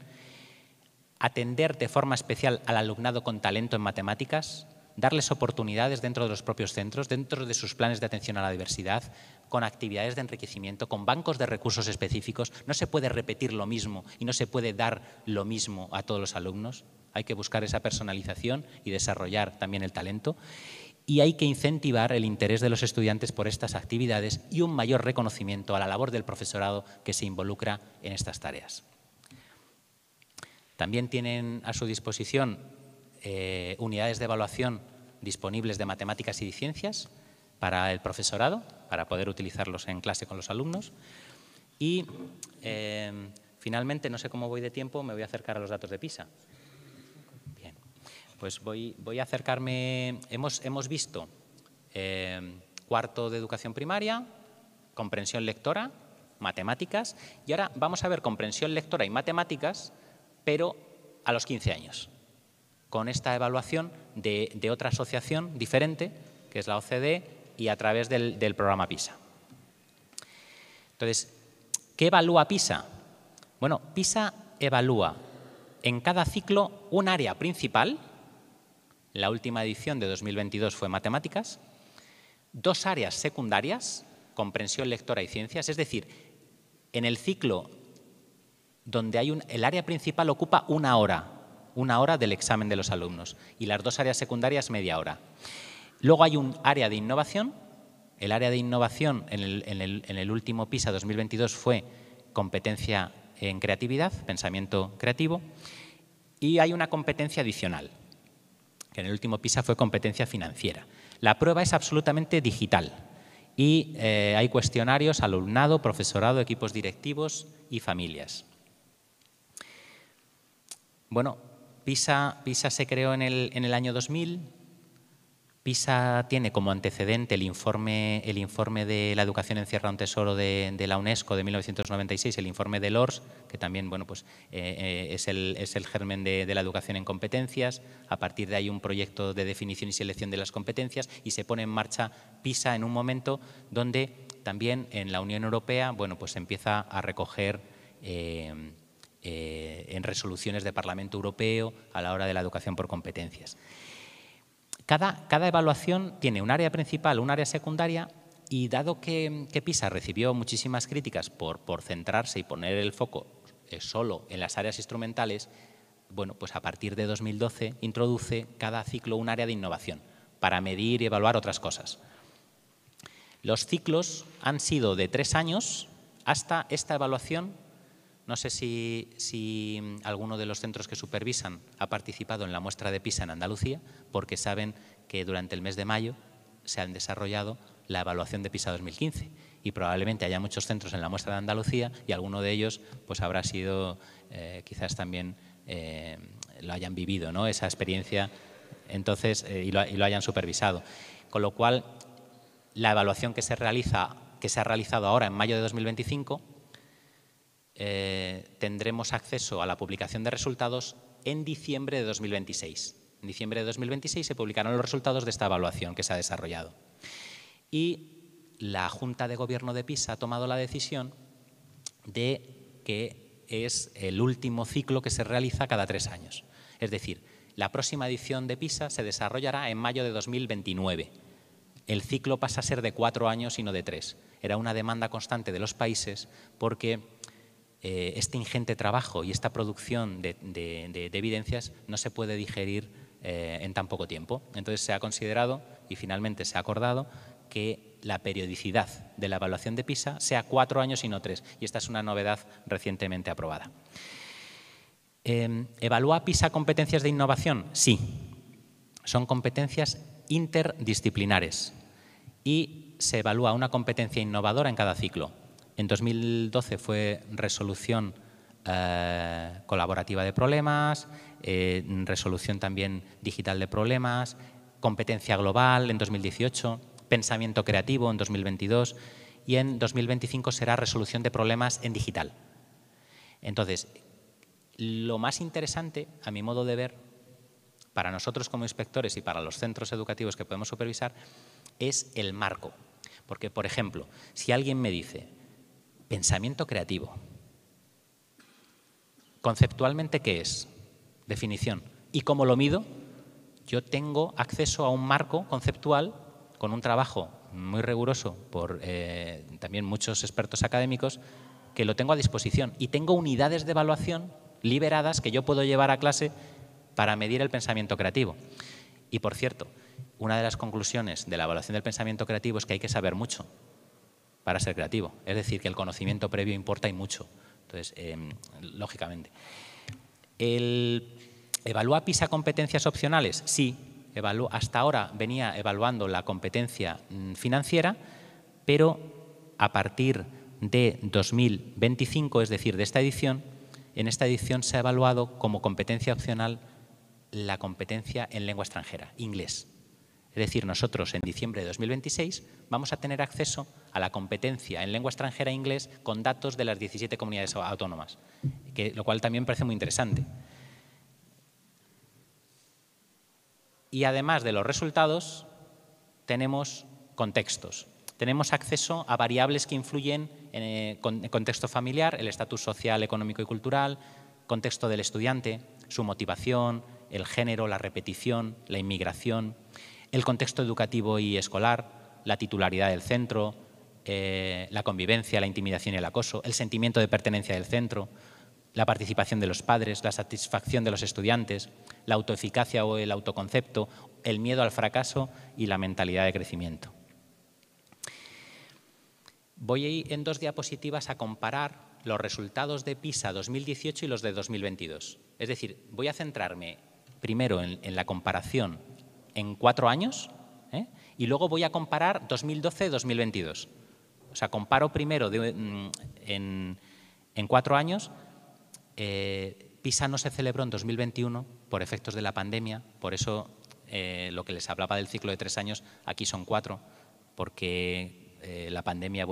atender de forma especial al alumnado con talento en matemáticas, darles oportunidades dentro de los propios centros, dentro de sus planes de atención a la diversidad, con actividades de enriquecimiento, con bancos de recursos específicos. No se puede repetir lo mismo y no se puede dar lo mismo a todos los alumnos. Hay que buscar esa personalización y desarrollar también el talento. Y hay que incentivar el interés de los estudiantes por estas actividades y un mayor reconocimiento a la labor del profesorado que se involucra en estas tareas. También tienen a su disposición unidades de evaluación disponibles de matemáticas y de ciencias para el profesorado, para poder utilizarlos en clase con los alumnos. Y finalmente, no sé cómo voy de tiempo, me voy a acercar a los datos de PISA. Bien, pues voy a acercarme. Hemos visto cuarto de educación primaria, comprensión lectora, matemáticas, y ahora vamos a ver comprensión lectora y matemáticas, pero a los 15 años. Con esta evaluación de otra asociación diferente, que es la OCDE, y a través del programa PISA. Entonces, ¿qué evalúa PISA? Bueno, PISA evalúa en cada ciclo un área principal. La última edición de 2022 fue matemáticas. 2 áreas secundarias, comprensión lectora y ciencias. Es decir, en el ciclo donde hay el área principal ocupa una hora del examen de los alumnos, y las 2 áreas secundarias media hora. Luego hay un área de innovación. El área de innovación en el último PISA 2022 fue competencia en creatividad, pensamiento creativo, y hay una competencia adicional, que en el último PISA fue competencia financiera. La prueba es absolutamente digital y hay cuestionarios al alumnado, profesorado, equipos directivos y familias. Bueno, PISA se creó en el año 2000. PISA tiene como antecedente el informe de la educación encierra un tesoro de la UNESCO de 1996, el informe de LORS, que también bueno, pues, es el germen de la educación en competencias. A partir de ahí un proyecto de definición y selección de las competencias, y se pone en marcha PISA en un momento donde también en la Unión Europea bueno, pues se empieza a recoger en resoluciones del Parlamento Europeo a la hora de la educación por competencias. Cada evaluación tiene un área principal, un área secundaria, y dado que PISA recibió muchísimas críticas por centrarse y poner el foco solo en las áreas instrumentales, bueno, pues a partir de 2012 introduce cada ciclo un área de innovación para medir y evaluar otras cosas. Los ciclos han sido de 3 años hasta esta evaluación. No sé si alguno de los centros que supervisan ha participado en la muestra de PISA en Andalucía, porque saben que durante el mes de mayo se han desarrollado la evaluación de PISA 2015, y probablemente haya muchos centros en la muestra de Andalucía y alguno de ellos pues habrá sido, quizás también lo hayan vivido, ¿no? Esa experiencia, entonces, y lo hayan supervisado. Con lo cual, la evaluación que se ha realizado ahora en mayo de 2025, tendremos acceso a la publicación de resultados en diciembre de 2026. En diciembre de 2026 se publicarán los resultados de esta evaluación que se ha desarrollado. Y la Junta de Gobierno de PISA ha tomado la decisión de que es el último ciclo que se realiza cada 3 años. Es decir, la próxima edición de PISA se desarrollará en mayo de 2029. El ciclo pasa a ser de 4 años y no de 3. Era una demanda constante de los países porque este ingente trabajo y esta producción de evidencias no se puede digerir en tan poco tiempo. Entonces se ha considerado y finalmente se ha acordado que la periodicidad de la evaluación de PISA sea 4 años y no 3. Y esta es una novedad recientemente aprobada. ¿Evalúa PISA competencias de innovación? Sí. Son competencias interdisciplinares y se evalúa una competencia innovadora en cada ciclo. En 2012 fue resolución colaborativa de problemas, resolución también digital de problemas, competencia global en 2018, pensamiento creativo en 2022 y en 2025 será resolución de problemas en digital. Entonces, lo más interesante, a mi modo de ver, para nosotros como inspectores y para los centros educativos que podemos supervisar, es el marco. Porque, por ejemplo, si alguien me dice pensamiento creativo, conceptualmente, ¿qué es? Definición. ¿Y cómo lo mido? Yo tengo acceso a un marco conceptual con un trabajo muy riguroso por también muchos expertos académicos, que lo tengo a disposición, y tengo unidades de evaluación liberadas que yo puedo llevar a clase para medir el pensamiento creativo. Y, por cierto, una de las conclusiones de la evaluación del pensamiento creativo es que hay que saber mucho para ser creativo. Es decir, que el conocimiento previo importa y mucho. Entonces, lógicamente. ¿Evalúa PISA competencias opcionales? Sí. Hasta ahora venía evaluando la competencia financiera, pero a partir de 2025, es decir, de esta edición, en esta edición se ha evaluado como competencia opcional la competencia en lengua extranjera, inglés. Es decir, nosotros en diciembre de 2026 vamos a tener acceso a la competencia en lengua extranjera inglés con datos de las 17 comunidades autónomas, lo cual también parece muy interesante. Y además de los resultados, tenemos contextos. Tenemos acceso a variables que influyen en el contexto familiar, el estatus social, económico y cultural, contexto del estudiante, su motivación, el género, la repetición, la inmigración, el contexto educativo y escolar, la titularidad del centro, la convivencia, la intimidación y el acoso, el sentimiento de pertenencia del centro, la participación de los padres, la satisfacción de los estudiantes, la autoeficacia o el autoconcepto, el miedo al fracaso y la mentalidad de crecimiento. Voy en 2 diapositivas a comparar los resultados de PISA 2018 y los de 2022. Es decir, voy a centrarme primero en la comparación en 4 años y luego voy a comparar 2012-2022. O sea, comparo primero en 4 años. PISA no se celebró en 2021 por efectos de la pandemia, por eso lo que les hablaba del ciclo de 3 años, aquí son 4, porque la pandemia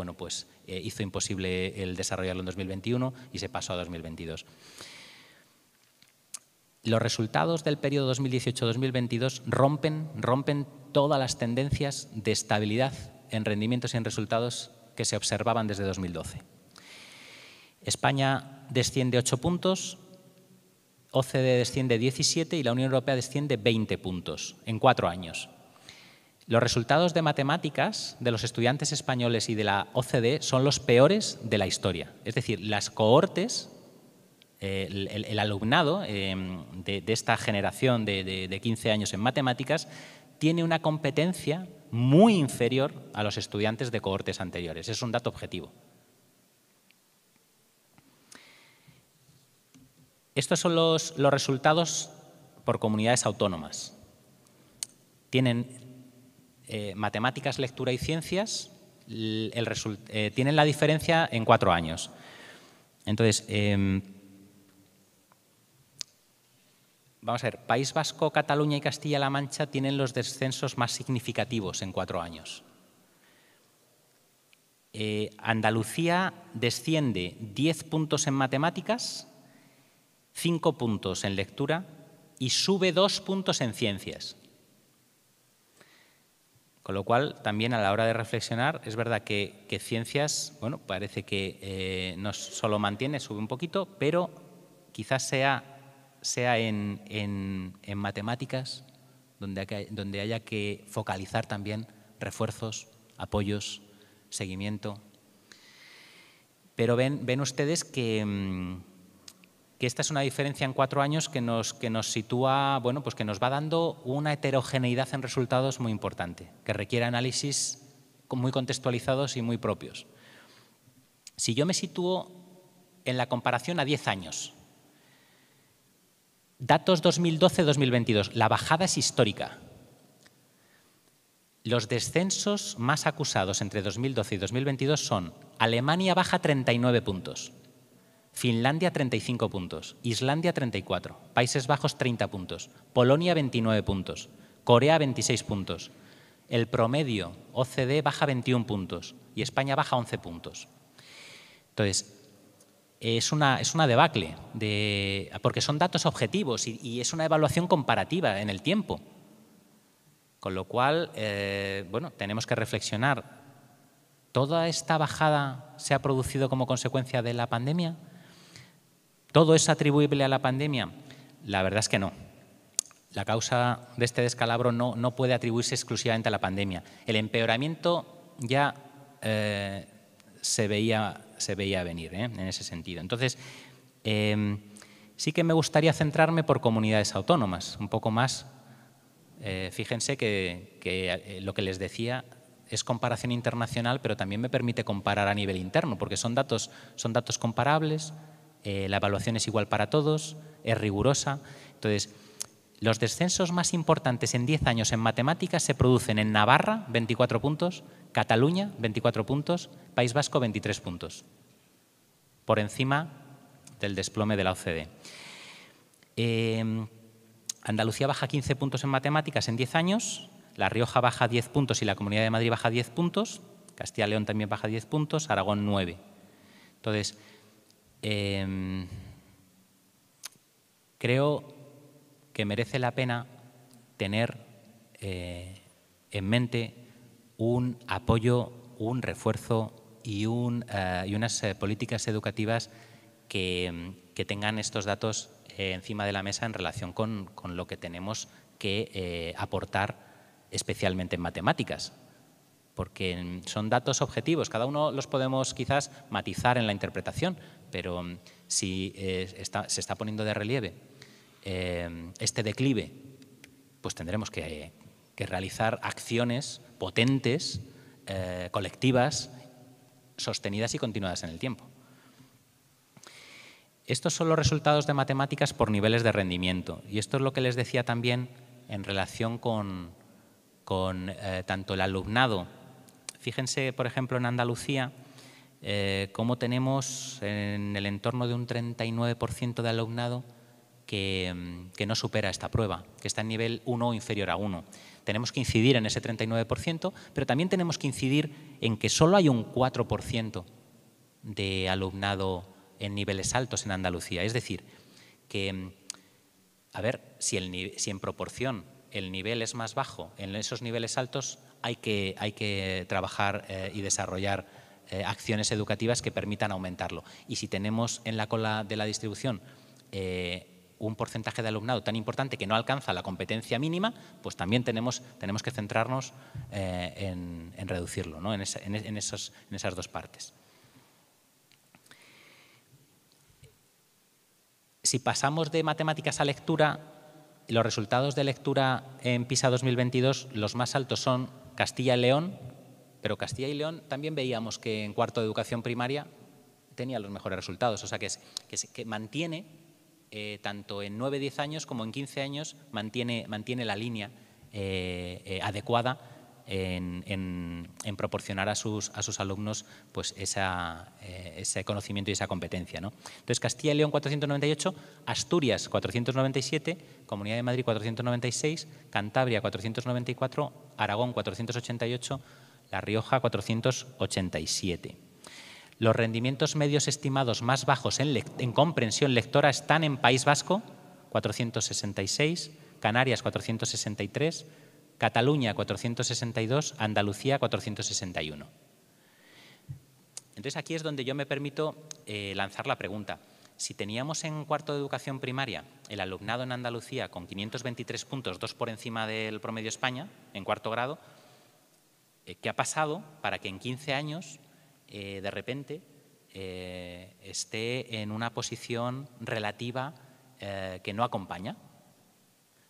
hizo imposible el desarrollarlo en 2021 y se pasó a 2022. Los resultados del periodo 2018-2022 rompen todas las tendencias de estabilidad en rendimientos y en resultados que se observaban desde 2012. España desciende 8 puntos, OCDE desciende 17 y la Unión Europea desciende 20 puntos en 4 años. Los resultados de matemáticas de los estudiantes españoles y de la OCDE son los peores de la historia. Es decir, las cohortes, el alumnado de esta generación de 15 años en matemáticas tiene una competencia muy inferior a los estudiantes de cohortes anteriores. Es un dato objetivo. Estos son los resultados por comunidades autónomas. Tienen matemáticas, lectura y ciencias, tienen la diferencia en 4 años. Entonces, vamos a ver, País Vasco, Cataluña y Castilla-La Mancha tienen los descensos más significativos en 4 años. Andalucía desciende 10 puntos en matemáticas, 5 puntos en lectura y sube 2 puntos en ciencias. Con lo cual, también a la hora de reflexionar, es verdad que ciencias, bueno, parece que no solo mantiene, sube un poquito, pero quizás sea en matemáticas donde haya que focalizar también refuerzos, apoyos, seguimiento. Pero ven ustedes que esta es una diferencia en 4 años que nos sitúa, bueno, pues que nos va dando una heterogeneidad en resultados muy importante, que requiere análisis muy contextualizados y muy propios. Si yo me sitúo en la comparación a 10 años, datos 2012-2022, la bajada es histórica. Los descensos más acusados entre 2012 y 2022 son Alemania baja 39 puntos, Finlandia 35 puntos, Islandia 34, Países Bajos 30 puntos, Polonia 29 puntos, Corea 26 puntos. El promedio OCDE baja 21 puntos y España baja 11 puntos. Entonces, es una debacle, porque son datos objetivos y es una evaluación comparativa en el tiempo. Con lo cual, bueno, tenemos que reflexionar. ¿Toda esta bajada se ha producido como consecuencia de la pandemia? ¿Todo es atribuible a la pandemia? La verdad es que no. La causa de este descalabro no puede atribuirse exclusivamente a la pandemia. El empeoramiento ya se veía venir en ese sentido. Entonces, sí que me gustaría centrarme por comunidades autónomas, un poco más. Fíjense que lo que les decía es comparación internacional, pero también me permite comparar a nivel interno, porque son datos comparables. La evaluación es igual para todos, es rigurosa. Entonces, los descensos más importantes en 10 años en matemáticas se producen en Navarra, 24 puntos, Cataluña, 24 puntos, País Vasco, 23 puntos, por encima del desplome de la OCDE. Andalucía baja 15 puntos en matemáticas en 10 años, La Rioja baja 10 puntos y la Comunidad de Madrid baja 10 puntos, Castilla y León también baja 10 puntos, Aragón 9. Entonces, creo que merece la pena tener en mente un apoyo, un refuerzo y unas políticas educativas que tengan estos datos encima de la mesa en relación con lo que tenemos que aportar especialmente en matemáticas. Porque son datos objetivos, cada uno los podemos quizás matizar en la interpretación, pero si se está poniendo de relieve este declive, pues tendremos que realizar acciones potentes, colectivas, sostenidas y continuadas en el tiempo. Estos son los resultados de matemáticas por niveles de rendimiento, y esto es lo que les decía también en relación con tanto el alumnado. Fíjense, por ejemplo, en Andalucía, cómo tenemos en el entorno de un 39% de alumnado que no supera esta prueba, que está en nivel 1 o inferior a 1. Tenemos que incidir en ese 39%, pero también tenemos que incidir en que solo hay un 4% de alumnado en niveles altos en Andalucía. Es decir, que, a ver, si en proporción el nivel es más bajo, en esos niveles altos hay que trabajar y desarrollar acciones educativas que permitan aumentarlo. Y si tenemos en la cola de la distribución un porcentaje de alumnado tan importante que no alcanza la competencia mínima, pues también tenemos que centrarnos en reducirlo, ¿no? en esas dos partes. Si pasamos de matemáticas a lectura, los resultados de lectura en PISA 2022, los más altos son Castilla y León, pero Castilla y León también veíamos que en cuarto de educación primaria tenía los mejores resultados, o sea que mantiene, tanto en 9-10 años como en 15 años, mantiene la línea adecuada en proporcionar a sus alumnos pues ese conocimiento y esa competencia, ¿no? Entonces, Castilla y León 498, Asturias 497, Comunidad de Madrid 496, Cantabria 494, Aragón 488, La Rioja 487. Los rendimientos medios estimados más bajos en comprensión lectora están en País Vasco 466, Canarias 463, Cataluña 462, Andalucía 461. Entonces aquí es donde yo me permito lanzar la pregunta. Si teníamos en cuarto de educación primaria el alumnado en Andalucía con 523 puntos, 2 por encima del promedio España, en cuarto grado, ¿qué ha pasado para que en 15 años de repente esté en una posición relativa que no acompaña?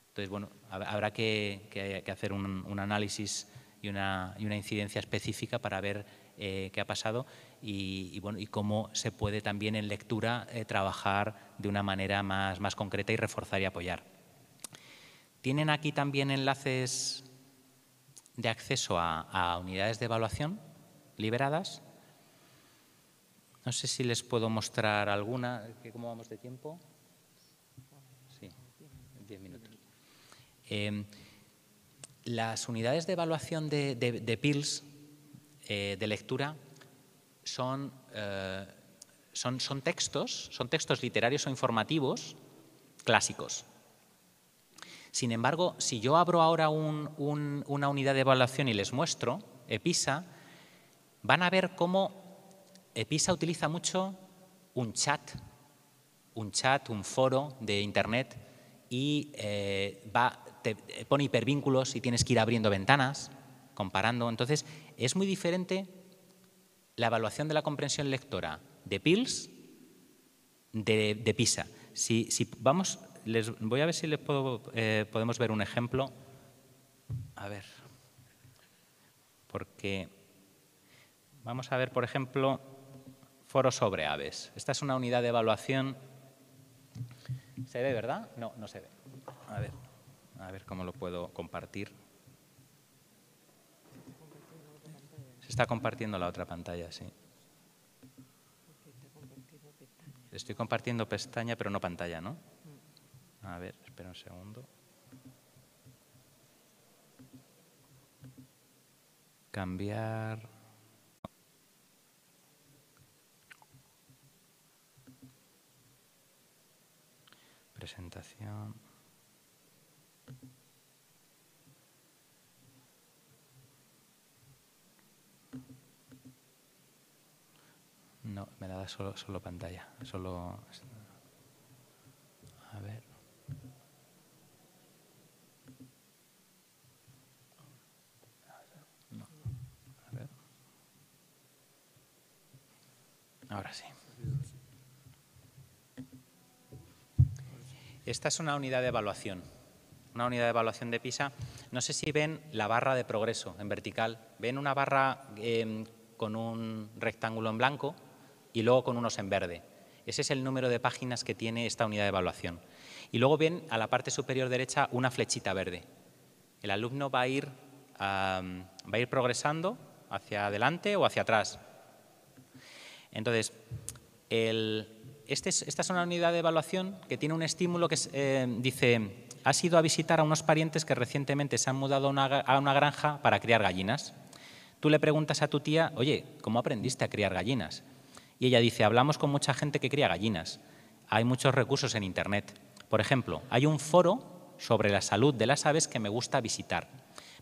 Entonces, bueno, habrá que hacer un análisis y una incidencia específica para ver qué ha pasado y cómo se puede también en lectura trabajar de una manera más concreta y reforzar y apoyar. Tienen aquí también enlaces de acceso a unidades de evaluación liberadas. No sé si les puedo mostrar alguna. ¿Cómo vamos de tiempo? Sí, 10 minutos. Las unidades de evaluación de PILS, de lectura, son textos literarios o informativos clásicos. Sin embargo, si yo abro ahora una unidad de evaluación y les muestro EPISA, van a ver cómo EPISA utiliza mucho un chat, un foro de Internet y te pone hipervínculos y tienes que ir abriendo ventanas, comparando. Entonces, es muy diferente la evaluación de la comprensión lectora de PILS de PISA. Si vamos, voy a ver si les podemos ver un ejemplo. A ver, porque vamos a ver, por ejemplo, foro sobre aves. Esta es una unidad de evaluación. ¿Se ve, verdad? No, no se ve. A ver cómo lo puedo compartir. Se está compartiendo la otra pantalla, sí. Estoy compartiendo pestaña, pero no pantalla, ¿no? A ver, espera un segundo. Cambiar. Presentación. No, me da solo pantalla. Solo... A ver. No. A ver. Ahora sí. Esta es una unidad de evaluación. Una unidad de evaluación de PISA. No sé si ven la barra de progreso en vertical. Ven una barra con un rectángulo en blanco y luego con unos en verde. Ese es el número de páginas que tiene esta unidad de evaluación. Y luego ven a la parte superior derecha una flechita verde. El alumno va a ir progresando hacia adelante o hacia atrás. Entonces, esta es una unidad de evaluación que tiene un estímulo que dice: has ido a visitar a unos parientes que recientemente se han mudado a una granja para criar gallinas. Tú le preguntas a tu tía: oye, ¿cómo aprendiste a criar gallinas? Y ella dice: hablamos con mucha gente que cría gallinas. Hay muchos recursos en Internet. Por ejemplo, hay un foro sobre la salud de las aves que me gusta visitar.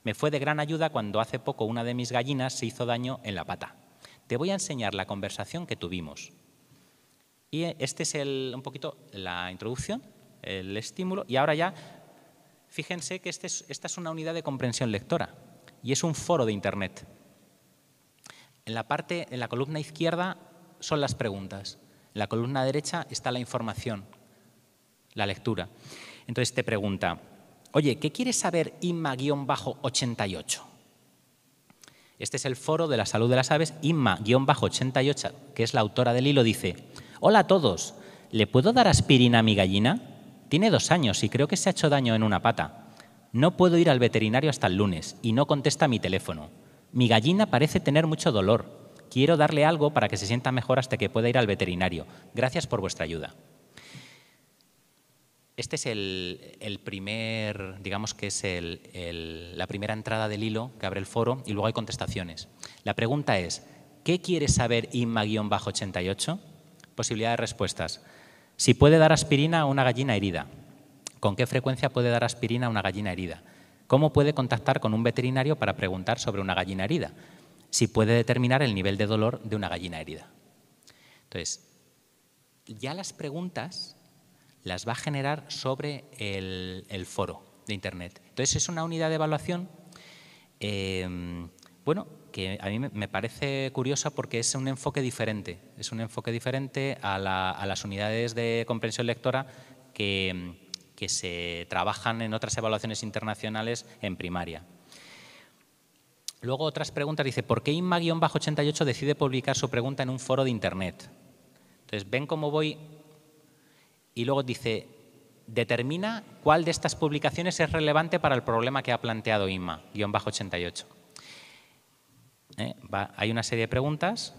Me fue de gran ayuda cuando hace poco una de mis gallinas se hizo daño en la pata. Te voy a enseñar la conversación que tuvimos. Y este es un poquito la introducción, el estímulo. Y ahora ya, fíjense que esta es una unidad de comprensión lectora y es un foro de Internet. En la columna izquierda son las preguntas. En la columna derecha está la información, la lectura. Entonces te pregunta: oye, ¿qué quieres saber Inma-88? Este es el foro de la salud de las aves. Inma-88, que es la autora del hilo, dice: hola a todos, ¿le puedo dar aspirina a mi gallina? Tiene 2 años y creo que se ha hecho daño en una pata. No puedo ir al veterinario hasta el lunes y no contesta mi teléfono. Mi gallina parece tener mucho dolor. Quiero darle algo para que se sienta mejor hasta que pueda ir al veterinario. Gracias por vuestra ayuda. Este es el primer, digamos que es la primera entrada del hilo que abre el foro, y luego hay contestaciones. La pregunta es: ¿qué quieres saber Inma-88? Posibilidad de respuestas: si puede dar aspirina a una gallina herida. ¿Con qué frecuencia puede dar aspirina a una gallina herida? ¿Cómo puede contactar con un veterinario para preguntar sobre una gallina herida? Si puede determinar el nivel de dolor de una gallina herida. Entonces, ya las preguntas las va a generar sobre el foro de Internet. Entonces, es una unidad de evaluación, bueno, que a mí me parece curiosa porque es un enfoque diferente. Es un enfoque diferente a las unidades de comprensión lectora que se trabajan en otras evaluaciones internacionales en primaria. Luego otras preguntas, dice: ¿por qué Inma-88 decide publicar su pregunta en un foro de Internet? Entonces, ven cómo voy. Y luego dice: determina cuál de estas publicaciones es relevante para el problema que ha planteado Inma-88. Hay una serie de preguntas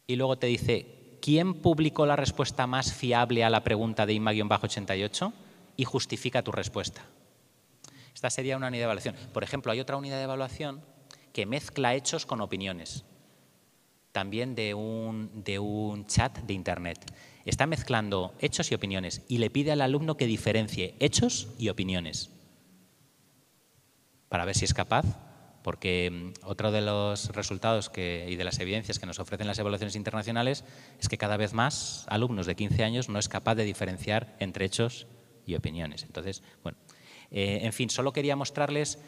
y luego te dice: ¿quién publicó la respuesta más fiable a la pregunta de Inma-88? Y justifica tu respuesta. Esta sería una unidad de evaluación. Por ejemplo, hay otra unidad de evaluación que mezcla hechos con opiniones. También de un chat de Internet. Está mezclando hechos y opiniones y le pide al alumno que diferencie hechos y opiniones para ver si es capaz, porque otro de los resultados y de las evidencias que nos ofrecen las evaluaciones internacionales es que cada vez más alumnos de 15 años no es capaz de diferenciar entre hechos y opiniones. Entonces, bueno, en fin, solo quería mostrarles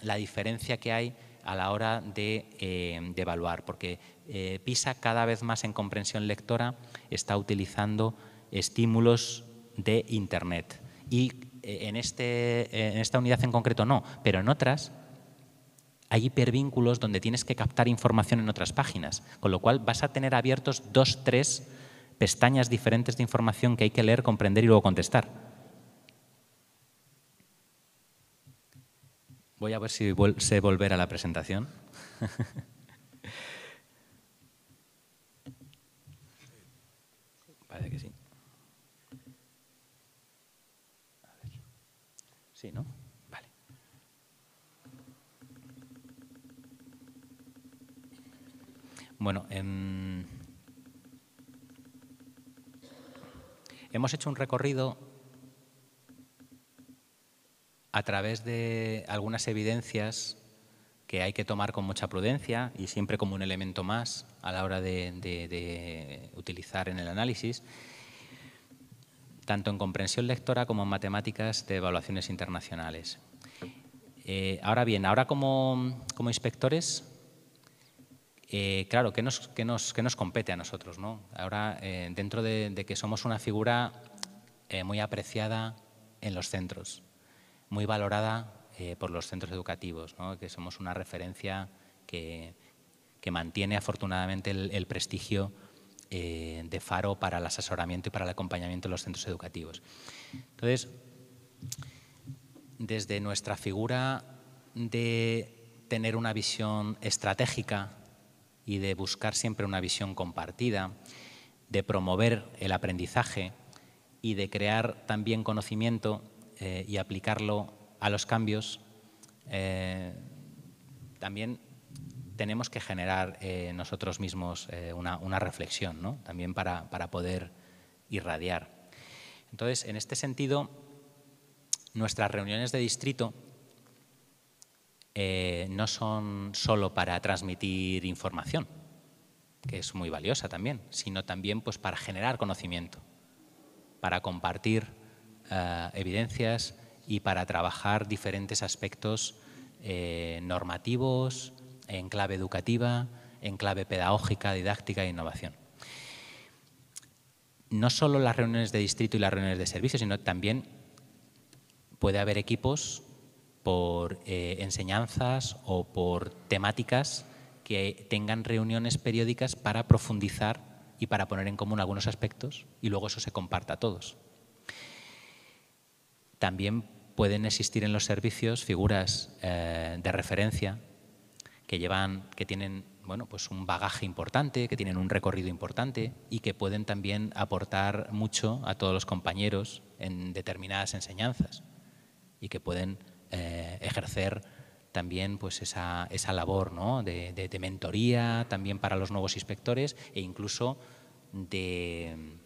la diferencia que hay a la hora de evaluar, porque PISA cada vez más en comprensión lectora está utilizando estímulos de Internet. Y en esta unidad en concreto no, pero en otras hay hipervínculos donde tienes que captar información en otras páginas, con lo cual vas a tener abiertos 2, 3 pestañas diferentes de información que hay que leer, comprender y luego contestar. Voy a ver si sé volver a la presentación. Parece que sí. A ver. Sí, ¿no? Vale. Bueno, hemos hecho un recorrido a través de algunas evidencias que hay que tomar con mucha prudencia y siempre como un elemento más a la hora de utilizar en el análisis, tanto en comprensión lectora como en matemáticas de evaluaciones internacionales. Ahora bien, ahora como inspectores, claro, ¿qué nos compete a nosotros, ¿no? Ahora, dentro de que somos una figura muy apreciada en los centros, muy valorada por los centros educativos, ¿no? Que somos una referencia que mantiene afortunadamente el prestigio de faro para el asesoramiento y para el acompañamiento de los centros educativos. Entonces, desde nuestra figura de tener una visión estratégica y de buscar siempre una visión compartida, de promover el aprendizaje y de crear también conocimiento y aplicarlo a los cambios, también tenemos que generar nosotros mismos una reflexión, ¿no? También para poder irradiar. Entonces, en este sentido, nuestras reuniones de distrito no son solo para transmitir información, que es muy valiosa también, sino también pues, para generar conocimiento, para compartir evidencias y para trabajar diferentes aspectos normativos, en clave educativa, en clave pedagógica, didáctica e innovación. No solo las reuniones de distrito y las reuniones de servicio, sino también puede haber equipos por enseñanzas o por temáticas que tengan reuniones periódicas para profundizar y para poner en común algunos aspectos y luego eso se comparta a todos. También pueden existir en los servicios figuras de referencia que tienen bueno, pues un bagaje importante, que tienen un recorrido importante y que pueden también aportar mucho a todos los compañeros en determinadas enseñanzas y que pueden ejercer también pues esa labor, ¿no? de mentoría también para los nuevos inspectores e incluso de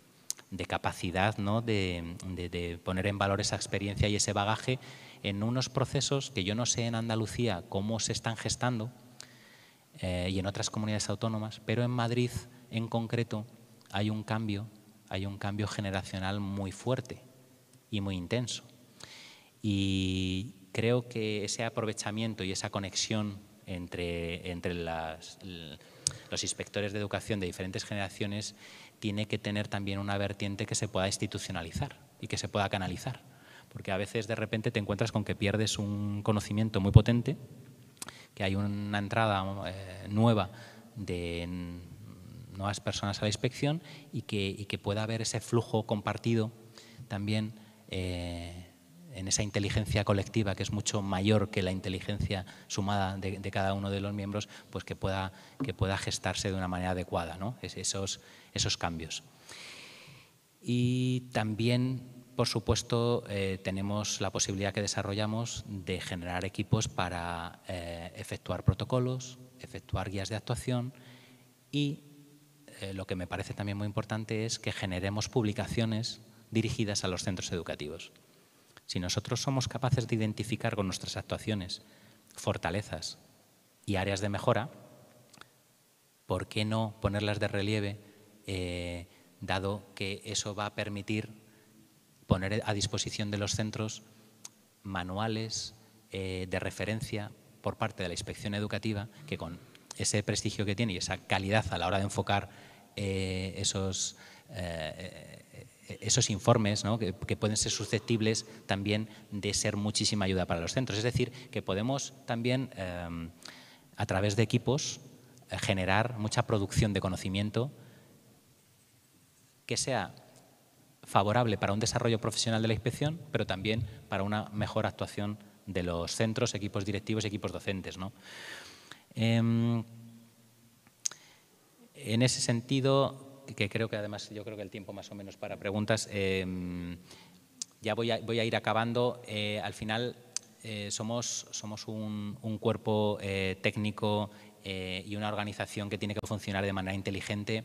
capacidad, ¿no? de poner en valor esa experiencia y ese bagaje en unos procesos que yo no sé en Andalucía cómo se están gestando y en otras comunidades autónomas, pero en Madrid en concreto hay un cambio generacional muy fuerte y muy intenso. Y creo que ese aprovechamiento y esa conexión entre los inspectores de educación de diferentes generaciones tiene que tener también una vertiente que se pueda institucionalizar y que se pueda canalizar. Porque a veces de repente te encuentras con que pierdes un conocimiento muy potente, que hay una entrada nueva de nuevas personas a la inspección y que pueda haber ese flujo compartido también en esa inteligencia colectiva que es mucho mayor que la inteligencia sumada de cada uno de los miembros, pues que pueda gestarse de una manera adecuada, ¿no? esos cambios. Y también, por supuesto, tenemos la posibilidad que desarrollamos de generar equipos para efectuar protocolos, efectuar guías de actuación y lo que me parece también muy importante es que generemos publicaciones dirigidas a los centros educativos. Si nosotros somos capaces de identificar con nuestras actuaciones fortalezas y áreas de mejora, ¿por qué no ponerlas de relieve, dado que eso va a permitir poner a disposición de los centros manuales de referencia por parte de la inspección educativa que con ese prestigio que tiene y esa calidad a la hora de enfocar esos informes, ¿no? que pueden ser susceptibles también de ser muchísima ayuda para los centros. Es decir, que podemos también, a través de equipos, generar mucha producción de conocimiento que sea favorable para un desarrollo profesional de la inspección, pero también para una mejor actuación de los centros, equipos directivos y equipos docentes, ¿no? En ese sentido, que creo que además yo creo que el tiempo más o menos para preguntas, ya voy a ir acabando. Al final somos un cuerpo técnico y una organización que tiene que funcionar de manera inteligente,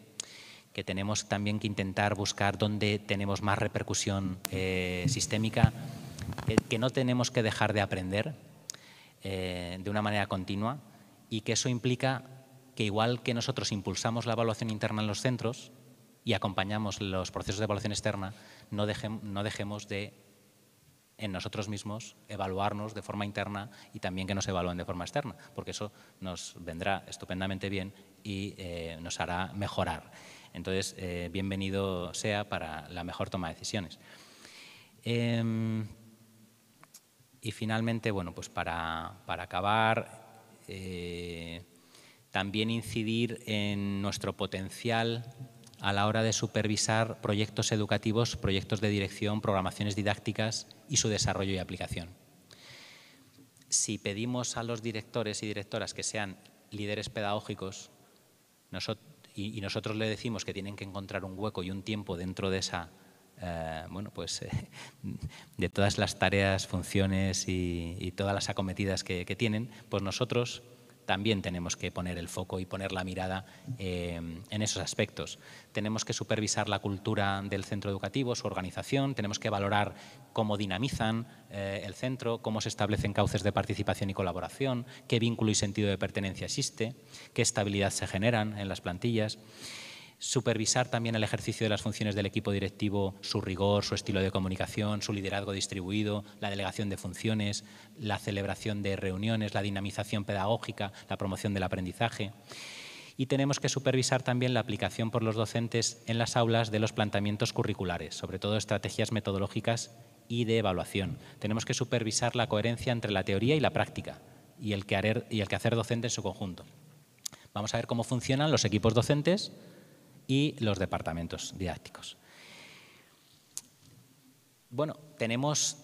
que tenemos también que intentar buscar dónde tenemos más repercusión sistémica, que no tenemos que dejar de aprender, de una manera continua y que eso implica que igual que nosotros impulsamos la evaluación interna en los centros y acompañamos los procesos de evaluación externa, no dejemos de en nosotros mismos evaluarnos de forma interna y también que nos evalúen de forma externa, porque eso nos vendrá estupendamente bien y nos hará mejorar. Entonces, bienvenido sea para la mejor toma de decisiones. Y finalmente, bueno, pues para acabar, también incidir en nuestro potencial a la hora de supervisar proyectos educativos, proyectos de dirección, programaciones didácticas y su desarrollo y aplicación. Si pedimos a los directores y directoras que sean líderes pedagógicos y nosotros le decimos que tienen que encontrar un hueco y un tiempo dentro de esa, de todas las tareas, funciones y todas las acometidas que tienen, pues nosotros también tenemos que poner el foco y poner la mirada en esos aspectos. Tenemos que supervisar la cultura del centro educativo, su organización, tenemos que valorar cómo dinamizan el centro, cómo se establecen cauces de participación y colaboración, qué vínculo y sentido de pertenencia existe, qué estabilidad se generan en las plantillas. Supervisar también el ejercicio de las funciones del equipo directivo, su rigor, su estilo de comunicación, su liderazgo distribuido, la delegación de funciones, la celebración de reuniones, la dinamización pedagógica, la promoción del aprendizaje. Y tenemos que supervisar también la aplicación por los docentes en las aulas de los planteamientos curriculares, sobre todo estrategias metodológicas y de evaluación. Tenemos que supervisar la coherencia entre la teoría y la práctica y el quehacer docente en su conjunto. Vamos a ver cómo funcionan los equipos docentes y los departamentos didácticos. Bueno, tenemos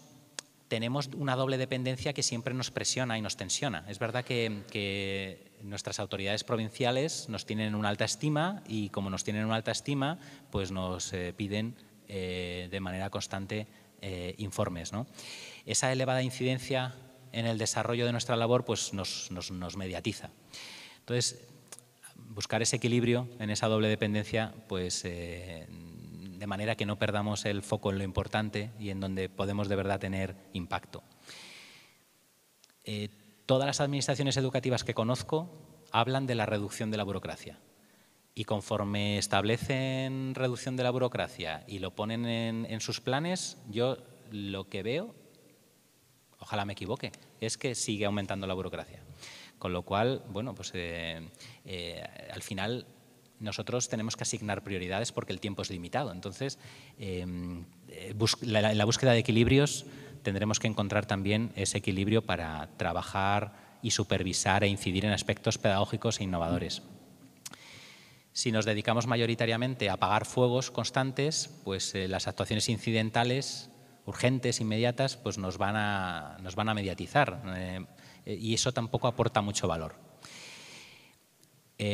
una doble dependencia que siempre nos presiona y nos tensiona. Es verdad que nuestras autoridades provinciales nos tienen una alta estima y como nos tienen una alta estima, pues nos piden de manera constante informes, ¿no? Esa elevada incidencia en el desarrollo de nuestra labor pues nos mediatiza. Entonces, buscar ese equilibrio en esa doble dependencia, pues de manera que no perdamos el foco en lo importante y en donde podemos de verdad tener impacto. Todas las administraciones educativas que conozco hablan de la reducción de la burocracia y conforme establecen reducción de la burocracia y lo ponen en sus planes, yo lo que veo, ojalá me equivoque, es que sigue aumentando la burocracia. Con lo cual, bueno, pues al final nosotros tenemos que asignar prioridades porque el tiempo es limitado. Entonces, en la búsqueda de equilibrios tendremos que encontrar también ese equilibrio para trabajar y supervisar e incidir en aspectos pedagógicos e innovadores. Si nos dedicamos mayoritariamente a apagar fuegos constantes, pues las actuaciones incidentales, urgentes, inmediatas, pues nos van a mediatizar. Y eso tampoco aporta mucho valor.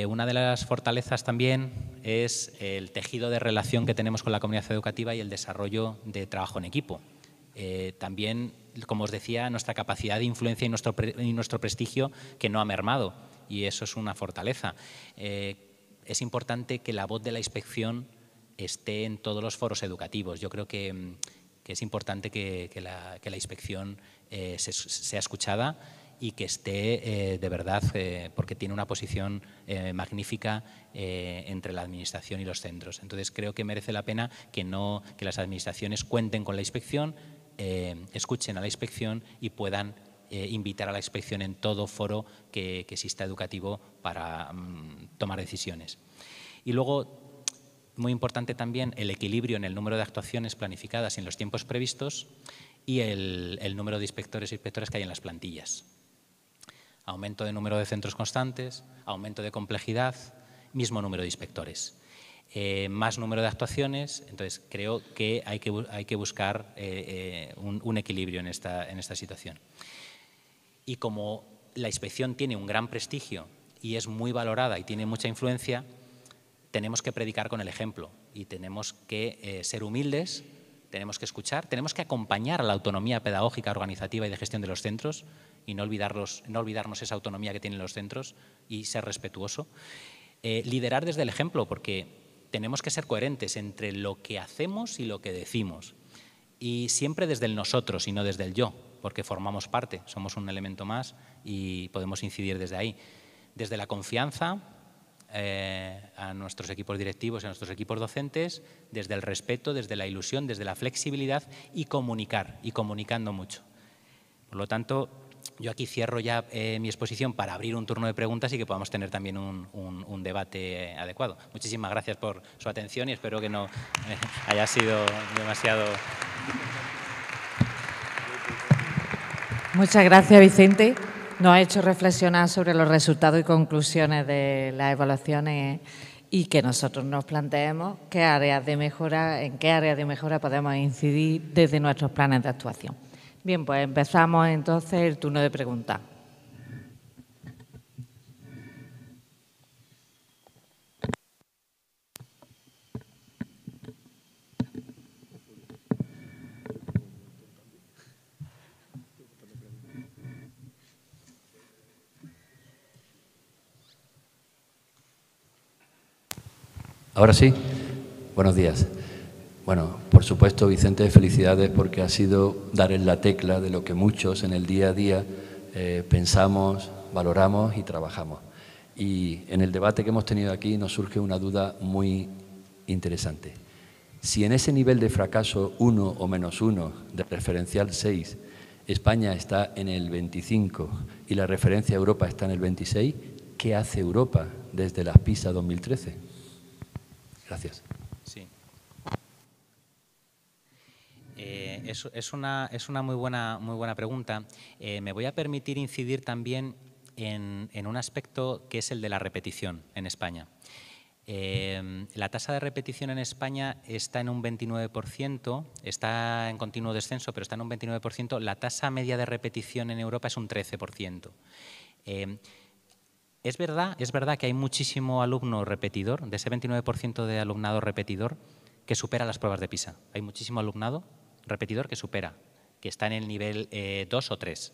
Una de las fortalezas también es el tejido de relación que tenemos con la comunidad educativa y el desarrollo de trabajo en equipo. También, como os decía, nuestra capacidad de influencia y nuestro prestigio que no ha mermado, y eso es una fortaleza. Es importante que la voz de la inspección esté en todos los foros educativos. Yo creo que es importante que la inspección sea escuchada y que esté de verdad, porque tiene una posición magnífica entre la administración y los centros. Entonces creo que merece la pena que las administraciones cuenten con la inspección, escuchen a la inspección y puedan invitar a la inspección en todo foro que exista educativo para tomar decisiones. Y luego, muy importante también, el equilibrio en el número de actuaciones planificadas en los tiempos previstos y el número de inspectores e inspectoras que hay en las plantillas. Aumento de número de centros constantes, aumento de complejidad, mismo número de inspectores. Más número de actuaciones, entonces creo que hay que buscar un equilibrio en esta situación. Y como la inspección tiene un gran prestigio y es muy valorada y tiene mucha influencia, tenemos que predicar con el ejemplo y tenemos que ser humildes, tenemos que escuchar, tenemos que acompañar a la autonomía pedagógica, organizativa y de gestión de los centros y no olvidarnos esa autonomía que tienen los centros y ser respetuoso. Liderar desde el ejemplo, porque tenemos que ser coherentes entre lo que hacemos y lo que decimos. Y siempre desde el nosotros y no desde el yo. porque formamos parte, somos un elemento más y podemos incidir desde ahí. Desde la confianza a nuestros equipos directivos y a nuestros equipos docentes, desde el respeto, desde la ilusión, desde la flexibilidad y comunicar, y comunicando mucho. Por lo tanto, yo aquí cierro ya mi exposición para abrir un turno de preguntas y que podamos tener también un debate adecuado. Muchísimas gracias por su atención y espero que no haya sido demasiado... Muchas gracias, Vicente. Nos ha hecho reflexionar sobre los resultados y conclusiones de las evaluaciones y que nosotros nos planteemos en qué áreas de mejora podemos incidir desde nuestros planes de actuación. Bien, pues empezamos entonces el turno de preguntas. Ahora sí, buenos días. Bueno, por supuesto, Vicente, felicidades porque ha sido dar en la tecla de lo que muchos en el día a día pensamos, valoramos y trabajamos. Y en el debate que hemos tenido aquí nos surge una duda muy interesante. Si en ese nivel de fracaso 1 o -1 del referencial 6, España está en el 25 y la referencia Europa está en el 26, ¿qué hace Europa desde las PISA 2013? Gracias. Sí. Es una muy buena pregunta. Me voy a permitir incidir también en un aspecto que es el de la repetición en España. La tasa de repetición en España está en un 29%, está en continuo descenso, pero está en un 29%. La tasa media de repetición en Europa es un 13%. Es verdad que hay muchísimo alumno repetidor, de ese 29% de alumnado repetidor, que supera las pruebas de PISA. Hay muchísimo alumnado repetidor que supera, que está en el nivel 2 o 3.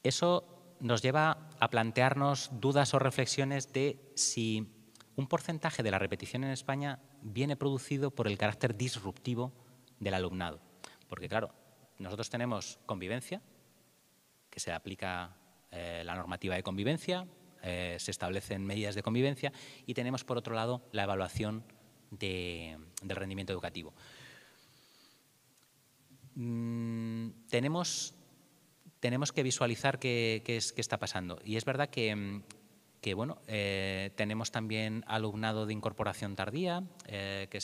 Eso nos lleva a plantearnos dudas o reflexiones de si un porcentaje de la repetición en España viene producido por el carácter disruptivo del alumnado. Porque, claro, nosotros tenemos convivencia, que se aplica la normativa de convivencia, se establecen medidas de convivencia y tenemos, por otro lado, la evaluación del rendimiento educativo. Tenemos que visualizar qué está pasando. Y es verdad que bueno, tenemos también alumnado de incorporación tardía, que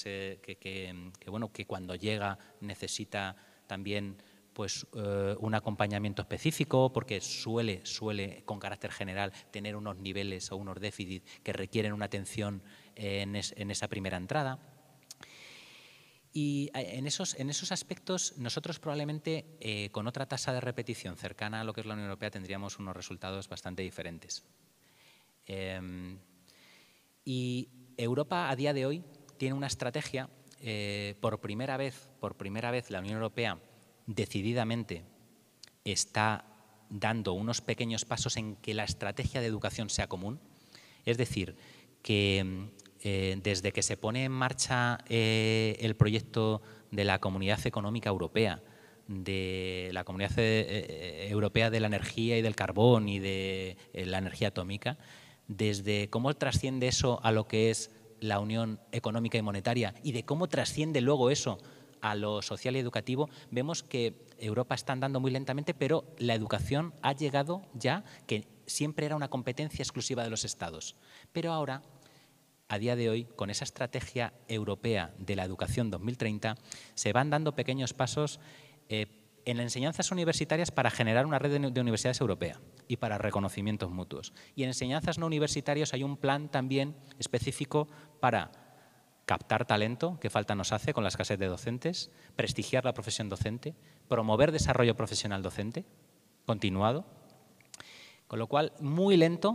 cuando llega necesita también pues un acompañamiento específico, porque suele, con carácter general, tener unos niveles o unos déficits que requieren una atención en esa primera entrada. Y en esos aspectos, nosotros probablemente con otra tasa de repetición cercana a lo que es la Unión Europea tendríamos unos resultados bastante diferentes. Y Europa a día de hoy tiene una estrategia, por primera vez la Unión Europea decididamente está dando unos pequeños pasos en que la estrategia de educación sea común. Es decir, que desde que se pone en marcha el proyecto de la Comunidad Económica Europea, de la Comunidad Europea de la Energía y del Carbón y de la energía atómica, desde cómo trasciende eso a lo que es la Unión Económica y Monetaria y de cómo trasciende luego eso a lo social y educativo, vemos que Europa está andando muy lentamente, pero la educación ha llegado ya, que siempre era una competencia exclusiva de los Estados. Pero ahora, a día de hoy, con esa estrategia europea de la educación 2030, se van dando pequeños pasos en enseñanzas universitarias para generar una red de universidades europea y para reconocimientos mutuos. Y en enseñanzas no universitarias hay un plan también específico para captar talento, que falta nos hace con la escasez de docentes, prestigiar la profesión docente, promover desarrollo profesional docente, continuado. Con lo cual, muy lento,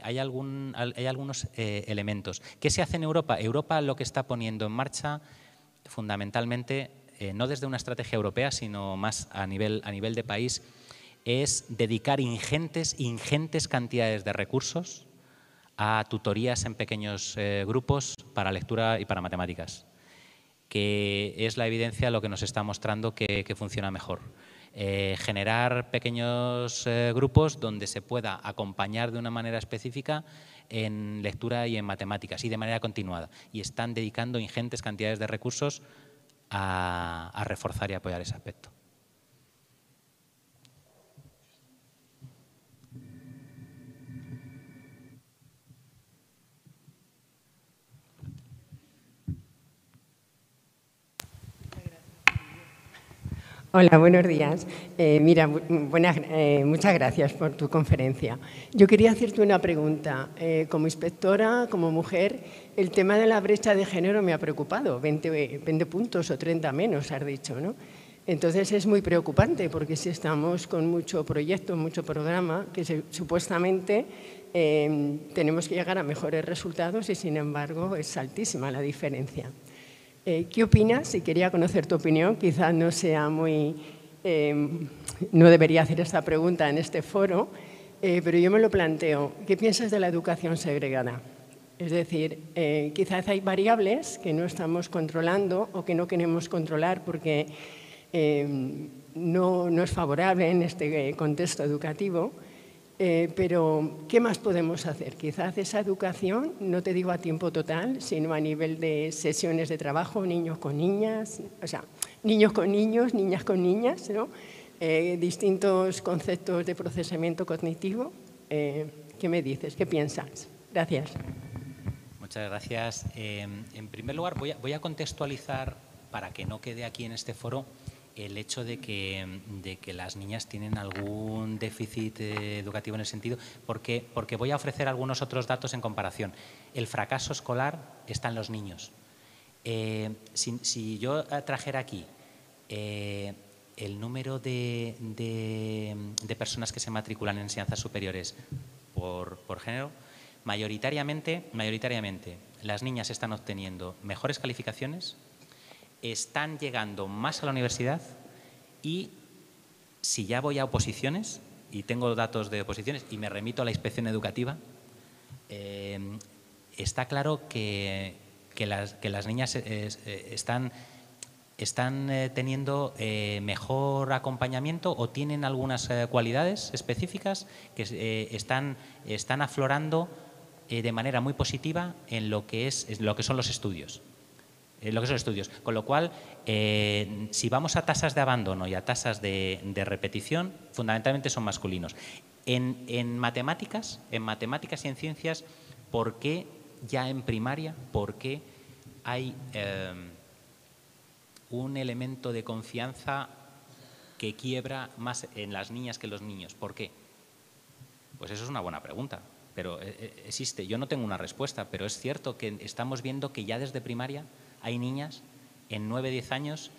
hay algunos elementos. ¿Qué se hace en Europa? Europa lo que está poniendo en marcha, fundamentalmente, no desde una estrategia europea, sino más a nivel de país, es dedicar ingentes cantidades de recursos a tutorías en pequeños grupos para lectura y para matemáticas, que es la evidencia lo que nos está mostrando que funciona mejor. Generar pequeños grupos donde se pueda acompañar de una manera específica en lectura y en matemáticas y de manera continuada. Y están dedicando ingentes cantidades de recursos a reforzar y apoyar ese aspecto. Hola, buenos días. Mira, muchas gracias por tu conferencia. Yo quería hacerte una pregunta. Como inspectora, como mujer, el tema de la brecha de género me ha preocupado. 20 puntos o 30 menos, has dicho, ¿no? Entonces es muy preocupante porque si estamos con mucho proyecto, mucho programa, que supuestamente tenemos que llegar a mejores resultados y, sin embargo, es altísima la diferencia. ¿Qué opinas? Y quería conocer tu opinión. Quizás no sea muy... no debería hacer esta pregunta en este foro, pero yo me lo planteo. ¿Qué piensas de la educación segregada? Es decir, quizás hay variables que no estamos controlando o que no queremos controlar porque no es favorable en este contexto educativo. Pero, ¿qué más podemos hacer? Quizás esa educación, no te digo a tiempo total, sino a nivel de sesiones de trabajo, niños con niñas, o sea, niños con niños, niñas con niñas, ¿no? Distintos conceptos de procesamiento cognitivo. ¿Qué me dices? ¿Qué piensas? Gracias. Muchas gracias. En primer lugar, voy a contextualizar, para que no quede aquí en este foro, el hecho de que las niñas tienen algún déficit educativo en el sentido, porque voy a ofrecer algunos otros datos en comparación. El fracaso escolar está en los niños. Si yo trajera aquí el número de personas que se matriculan en enseñanzas superiores por género, mayoritariamente las niñas están obteniendo mejores calificaciones, están llegando más a la universidad y si ya voy a oposiciones, y tengo datos de oposiciones y me remito a la inspección educativa, está claro que las niñas están teniendo mejor acompañamiento o tienen algunas cualidades específicas que están aflorando de manera muy positiva en lo que son los estudios. Con lo cual, si vamos a tasas de abandono y a tasas de repetición, fundamentalmente son masculinos. En matemáticas y en ciencias, ¿por qué ya en primaria? ¿Por qué hay un elemento de confianza que quiebra más en las niñas que en los niños? ¿Por qué? Pues eso es una buena pregunta, pero existe. Yo no tengo una respuesta, pero es cierto que estamos viendo que ya desde primaria hay niñas en 9-10 años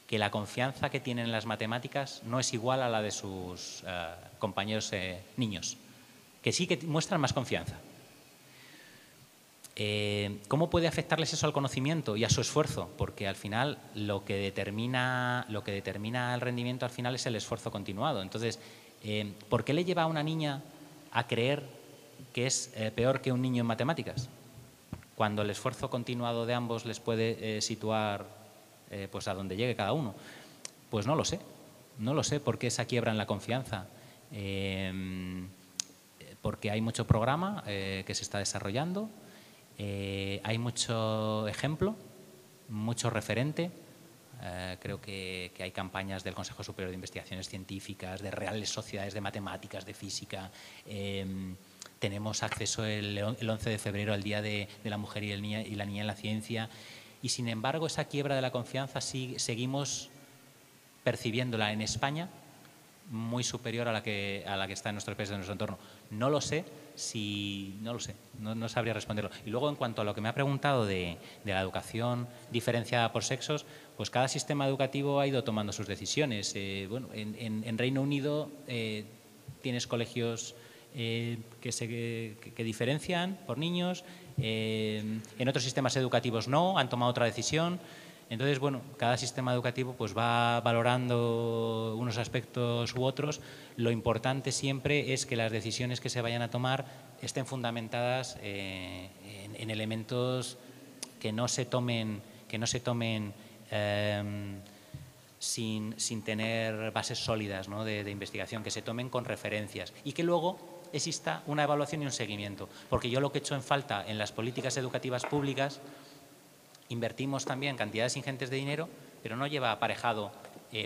que la confianza que tienen en las matemáticas no es igual a la de sus compañeros niños, que sí que muestran más confianza. ¿Cómo puede afectarles eso al conocimiento y a su esfuerzo? Porque al final lo que determina el rendimiento al final es el esfuerzo continuado. Entonces, ¿por qué le lleva a una niña a creer que es peor que un niño en matemáticas? Cuando el esfuerzo continuado de ambos les puede situar pues a donde llegue cada uno. Pues no lo sé por qué esa quiebra en la confianza. Porque hay mucho programa que se está desarrollando, hay mucho ejemplo, mucho referente. Creo que hay campañas del Consejo Superior de Investigaciones Científicas, de reales sociedades de matemáticas, de física. Tenemos acceso el 11 de febrero al Día de la Mujer y la Niña en la Ciencia, y sin embargo esa quiebra de la confianza seguimos percibiéndola en España muy superior a la que está en nuestro país, en nuestro entorno. No lo sé, no sabría responderlo. Y luego, en cuanto a lo que me ha preguntado de la educación diferenciada por sexos, pues cada sistema educativo ha ido tomando sus decisiones. En Reino Unido tienes colegios que diferencian por niños, en otros sistemas educativos no, han tomado otra decisión. Entonces, bueno, cada sistema educativo pues va valorando unos aspectos u otros. Lo importante siempre es que las decisiones que se vayan a tomar estén fundamentadas en elementos que no se tomen que no se tomen sin tener bases sólidas, ¿no?, de investigación, que se tomen con referencias y que luego exista una evaluación y un seguimiento. Porque yo lo que he hecho en falta en las políticas educativas públicas, invertimos también cantidades ingentes de dinero, pero no lleva aparejado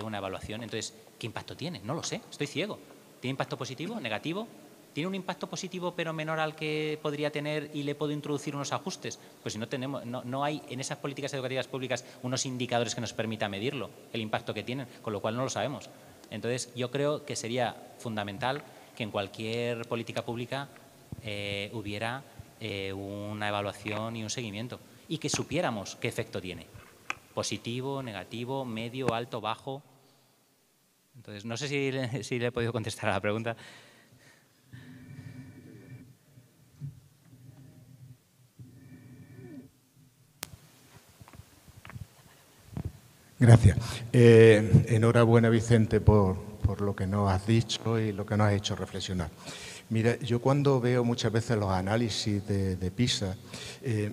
una evaluación. Entonces, ¿qué impacto tiene? No lo sé, estoy ciego. ¿Tiene impacto positivo, negativo? ¿Tiene un impacto positivo pero menor al que podría tener y le puedo introducir unos ajustes? Pues si no hay en esas políticas educativas públicas unos indicadores que nos permitan medirlo, el impacto que tienen, con lo cual no lo sabemos. Entonces, yo creo que sería fundamental que en cualquier política pública hubiera una evaluación y un seguimiento y que supiéramos qué efecto tiene. Positivo, negativo, medio, alto, bajo. Entonces, no sé si le he podido contestar a la pregunta. Gracias. Enhorabuena, Vicente, por lo que nos has dicho y lo que nos has hecho reflexionar. Mira, yo cuando veo muchas veces los análisis de PISA,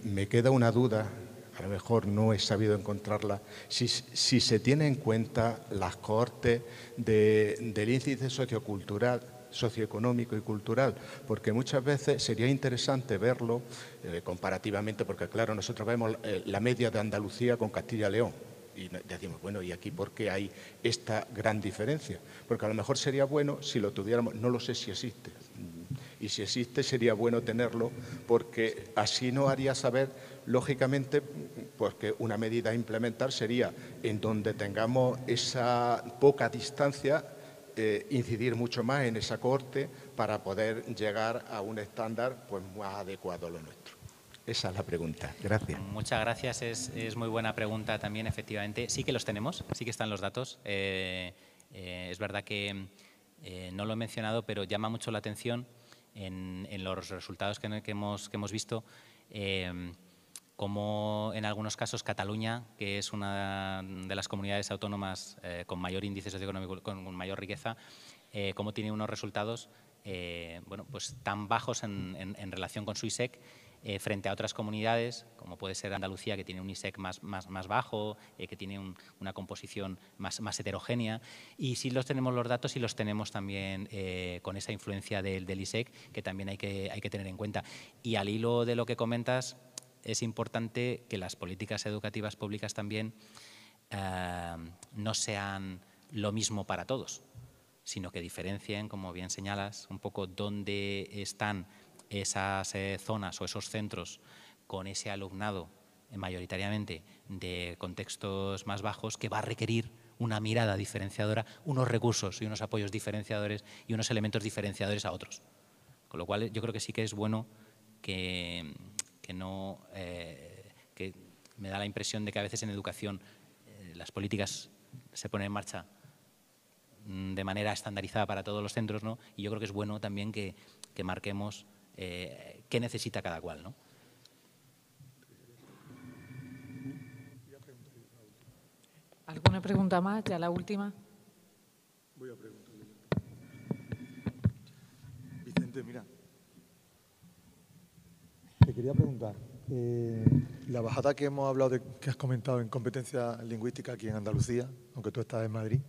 me queda una duda, a lo mejor no he sabido encontrarla, si se tiene en cuenta las cohortes del índice socioeconómico y cultural, porque muchas veces sería interesante verlo comparativamente, porque claro, nosotros vemos la media de Andalucía con Castilla y León, y decimos, bueno, ¿y aquí por qué hay esta gran diferencia? Porque a lo mejor sería bueno si lo tuviéramos, no lo sé si existe, y si existe sería bueno tenerlo, porque así nos haría saber, lógicamente, pues que una medida a implementar sería en donde tengamos esa poca distancia, incidir mucho más en esa cohorte para poder llegar a un estándar pues más adecuado a lo nuestro. Esa es la pregunta. Gracias. Muchas gracias. Es muy buena pregunta también, efectivamente. Sí que los tenemos, sí que están los datos. Es verdad que no lo he mencionado, pero llama mucho la atención en los resultados que hemos visto, como en algunos casos Cataluña, que es una de las comunidades autónomas con mayor índice socioeconómico, con mayor riqueza, cómo tiene unos resultados bueno, pues tan bajos en relación con su ISEC, frente a otras comunidades, como puede ser Andalucía, que tiene un ISEC más bajo, que tiene una composición más heterogénea. Y sí tenemos los datos y los tenemos también con esa influencia del ISEC, que también hay que tener en cuenta. Y al hilo de lo que comentas, es importante que las políticas educativas públicas también no sean lo mismo para todos, sino que diferencien, como bien señalas, un poco dónde están esas zonas o esos centros con ese alumnado mayoritariamente de contextos más bajos, que va a requerir una mirada diferenciadora, unos recursos y unos apoyos diferenciadores y unos elementos diferenciadores a otros. Con lo cual, yo creo que sí que es bueno que me da la impresión de que a veces en educación las políticas se ponen en marcha de manera estandarizada para todos los centros, ¿no? Y yo creo que es bueno también que marquemos qué necesita cada cual, ¿no? ¿Alguna pregunta más? Ya la última. Voy a preguntar. Vicente, mira. Te quería preguntar, la bajada que hemos hablado, que has comentado en competencia lingüística aquí en Andalucía, aunque tú estás en Madrid,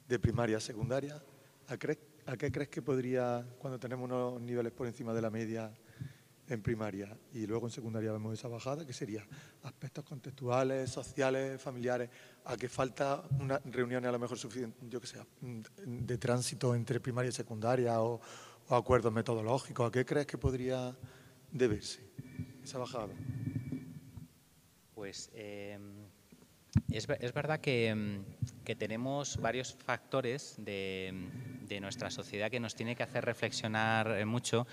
de primaria a secundaria, ¿a qué crees que podría, cuando tenemos unos niveles por encima de la media en primaria y luego en secundaria vemos esa bajada, qué sería? ¿Aspectos contextuales, sociales, familiares? ¿A qué falta una reunión a lo mejor suficiente, yo que sé, de tránsito entre primaria y secundaria o acuerdos metodológicos? ¿A qué crees que podría deberse esa bajada? Pues es verdad que tenemos varios factores de nuestra sociedad que nos tiene que hacer reflexionar mucho.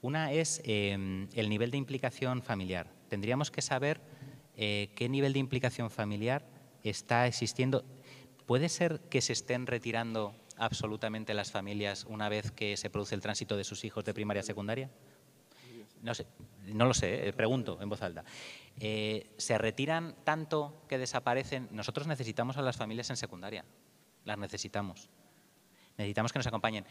Una es el nivel de implicación familiar. Tendríamos que saber qué nivel de implicación familiar está existiendo. ¿Puede ser que se estén retirando absolutamente las familias una vez que se produce el tránsito de sus hijos de primaria a secundaria? No sé, no lo sé, pregunto en voz alta. ¿Se retiran tanto que desaparecen? Nosotros necesitamos a las familias en secundaria, las necesitamos. Necesitamos que nos acompañen.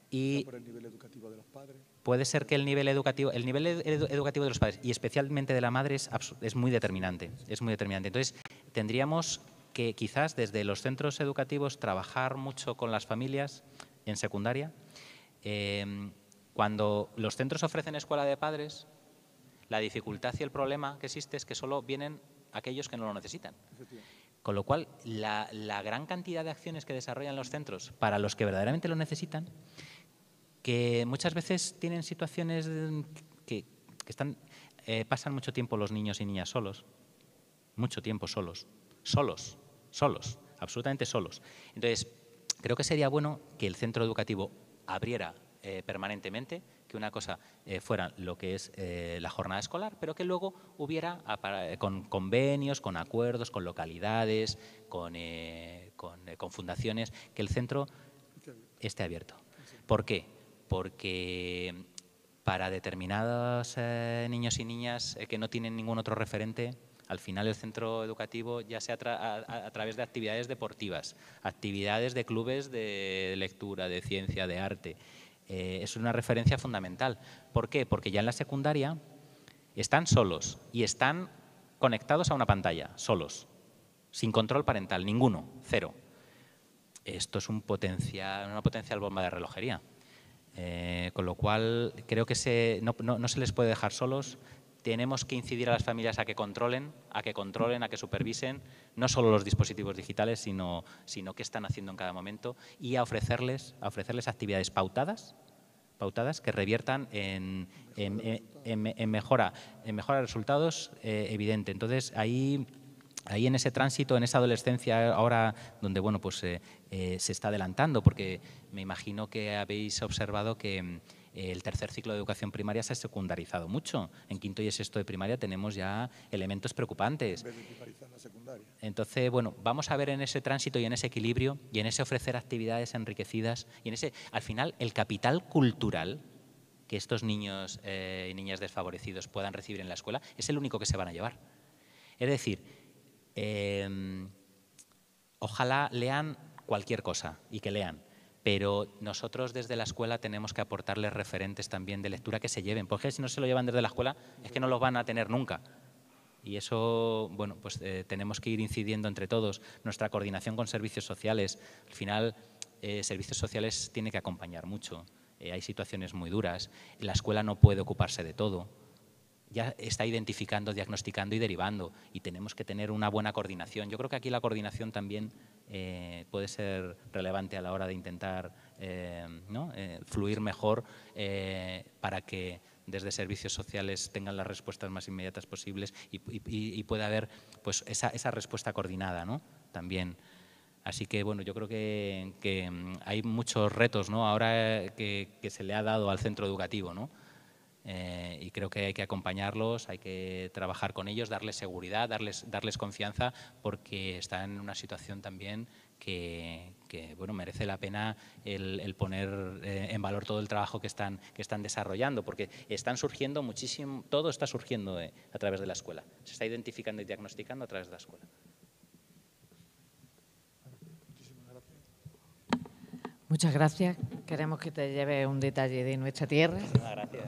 Y por el nivel educativo de los padres. Puede ser que el nivel educativo de los padres y especialmente de la madre es muy determinante. Es muy determinante. Entonces, tendríamos que quizás desde los centros educativos trabajar mucho con las familias en secundaria. Cuando los centros ofrecen escuela de padres, la dificultad y el problema que existe es que solo vienen aquellos que no lo necesitan. Con lo cual, la gran cantidad de acciones que desarrollan los centros para los que verdaderamente lo necesitan, que muchas veces tienen situaciones que pasan mucho tiempo los niños y niñas solos, mucho tiempo solos, absolutamente solos. Entonces, creo que sería bueno que el centro educativo abriera permanentemente, que una cosa fuera lo que es la jornada escolar, pero que luego hubiera con convenios, con acuerdos, con localidades, con fundaciones, que el centro esté abierto. ¿Por qué? Porque para determinados niños y niñas que no tienen ningún otro referente, al final el centro educativo, ya sea a través de actividades deportivas, actividades de clubes de lectura, de ciencia, de arte, es una referencia fundamental. ¿Por qué? Porque ya en la secundaria están solos y están conectados a una pantalla, solos, sin control parental, ninguno, cero. Esto es una potencial bomba de relojería. Con lo cual, creo que no se les puede dejar solos. Tenemos que incidir a las familias a que controlen, a que supervisen, no solo los dispositivos digitales, sino qué están haciendo en cada momento, y a ofrecerles actividades pautadas que reviertan en mejora de resultados evidente. Entonces, ahí en ese tránsito, en esa adolescencia ahora donde bueno, pues, se está adelantando, porque me imagino que habéis observado que el tercer ciclo de educación primaria se ha secundarizado mucho. En quinto y sexto de primaria tenemos ya elementos preocupantes. Entonces, bueno, vamos a ver en ese tránsito y en ese equilibrio y en ese ofrecer actividades enriquecidas y en ese, al final, el capital cultural que estos niños y niñas desfavorecidos puedan recibir en la escuela es el único que se van a llevar. Es decir, ojalá lean cualquier cosa y que lean, pero nosotros desde la escuela tenemos que aportarles referentes también de lectura que se lleven, porque si no se lo llevan desde la escuela es que no los van a tener nunca. Y eso, bueno, pues tenemos que ir incidiendo entre todos. Nuestra coordinación con servicios sociales, al final, servicios sociales tiene que acompañar mucho. Hay situaciones muy duras, la escuela no puede ocuparse de todo. Ya está identificando, diagnosticando y derivando, y tenemos que tener una buena coordinación. Yo creo que aquí la coordinación también puede ser relevante a la hora de intentar fluir mejor para que desde servicios sociales tengan las respuestas más inmediatas posibles y pueda haber pues esa respuesta coordinada, ¿no? También. Así que, bueno, yo creo que hay muchos retos, ¿no? Ahora que se le ha dado al centro educativo, ¿no? Y creo que hay que acompañarlos, hay que trabajar con ellos, darles seguridad, darles confianza, porque están en una situación también que bueno, merece la pena el poner en valor todo el trabajo que están desarrollando, porque están surgiendo muchísimo, todo está surgiendo a través de la escuela, se está identificando y diagnosticando a través de la escuela. Muchas gracias. Queremos que te lleves un detalle de nuestra tierra. Gracias.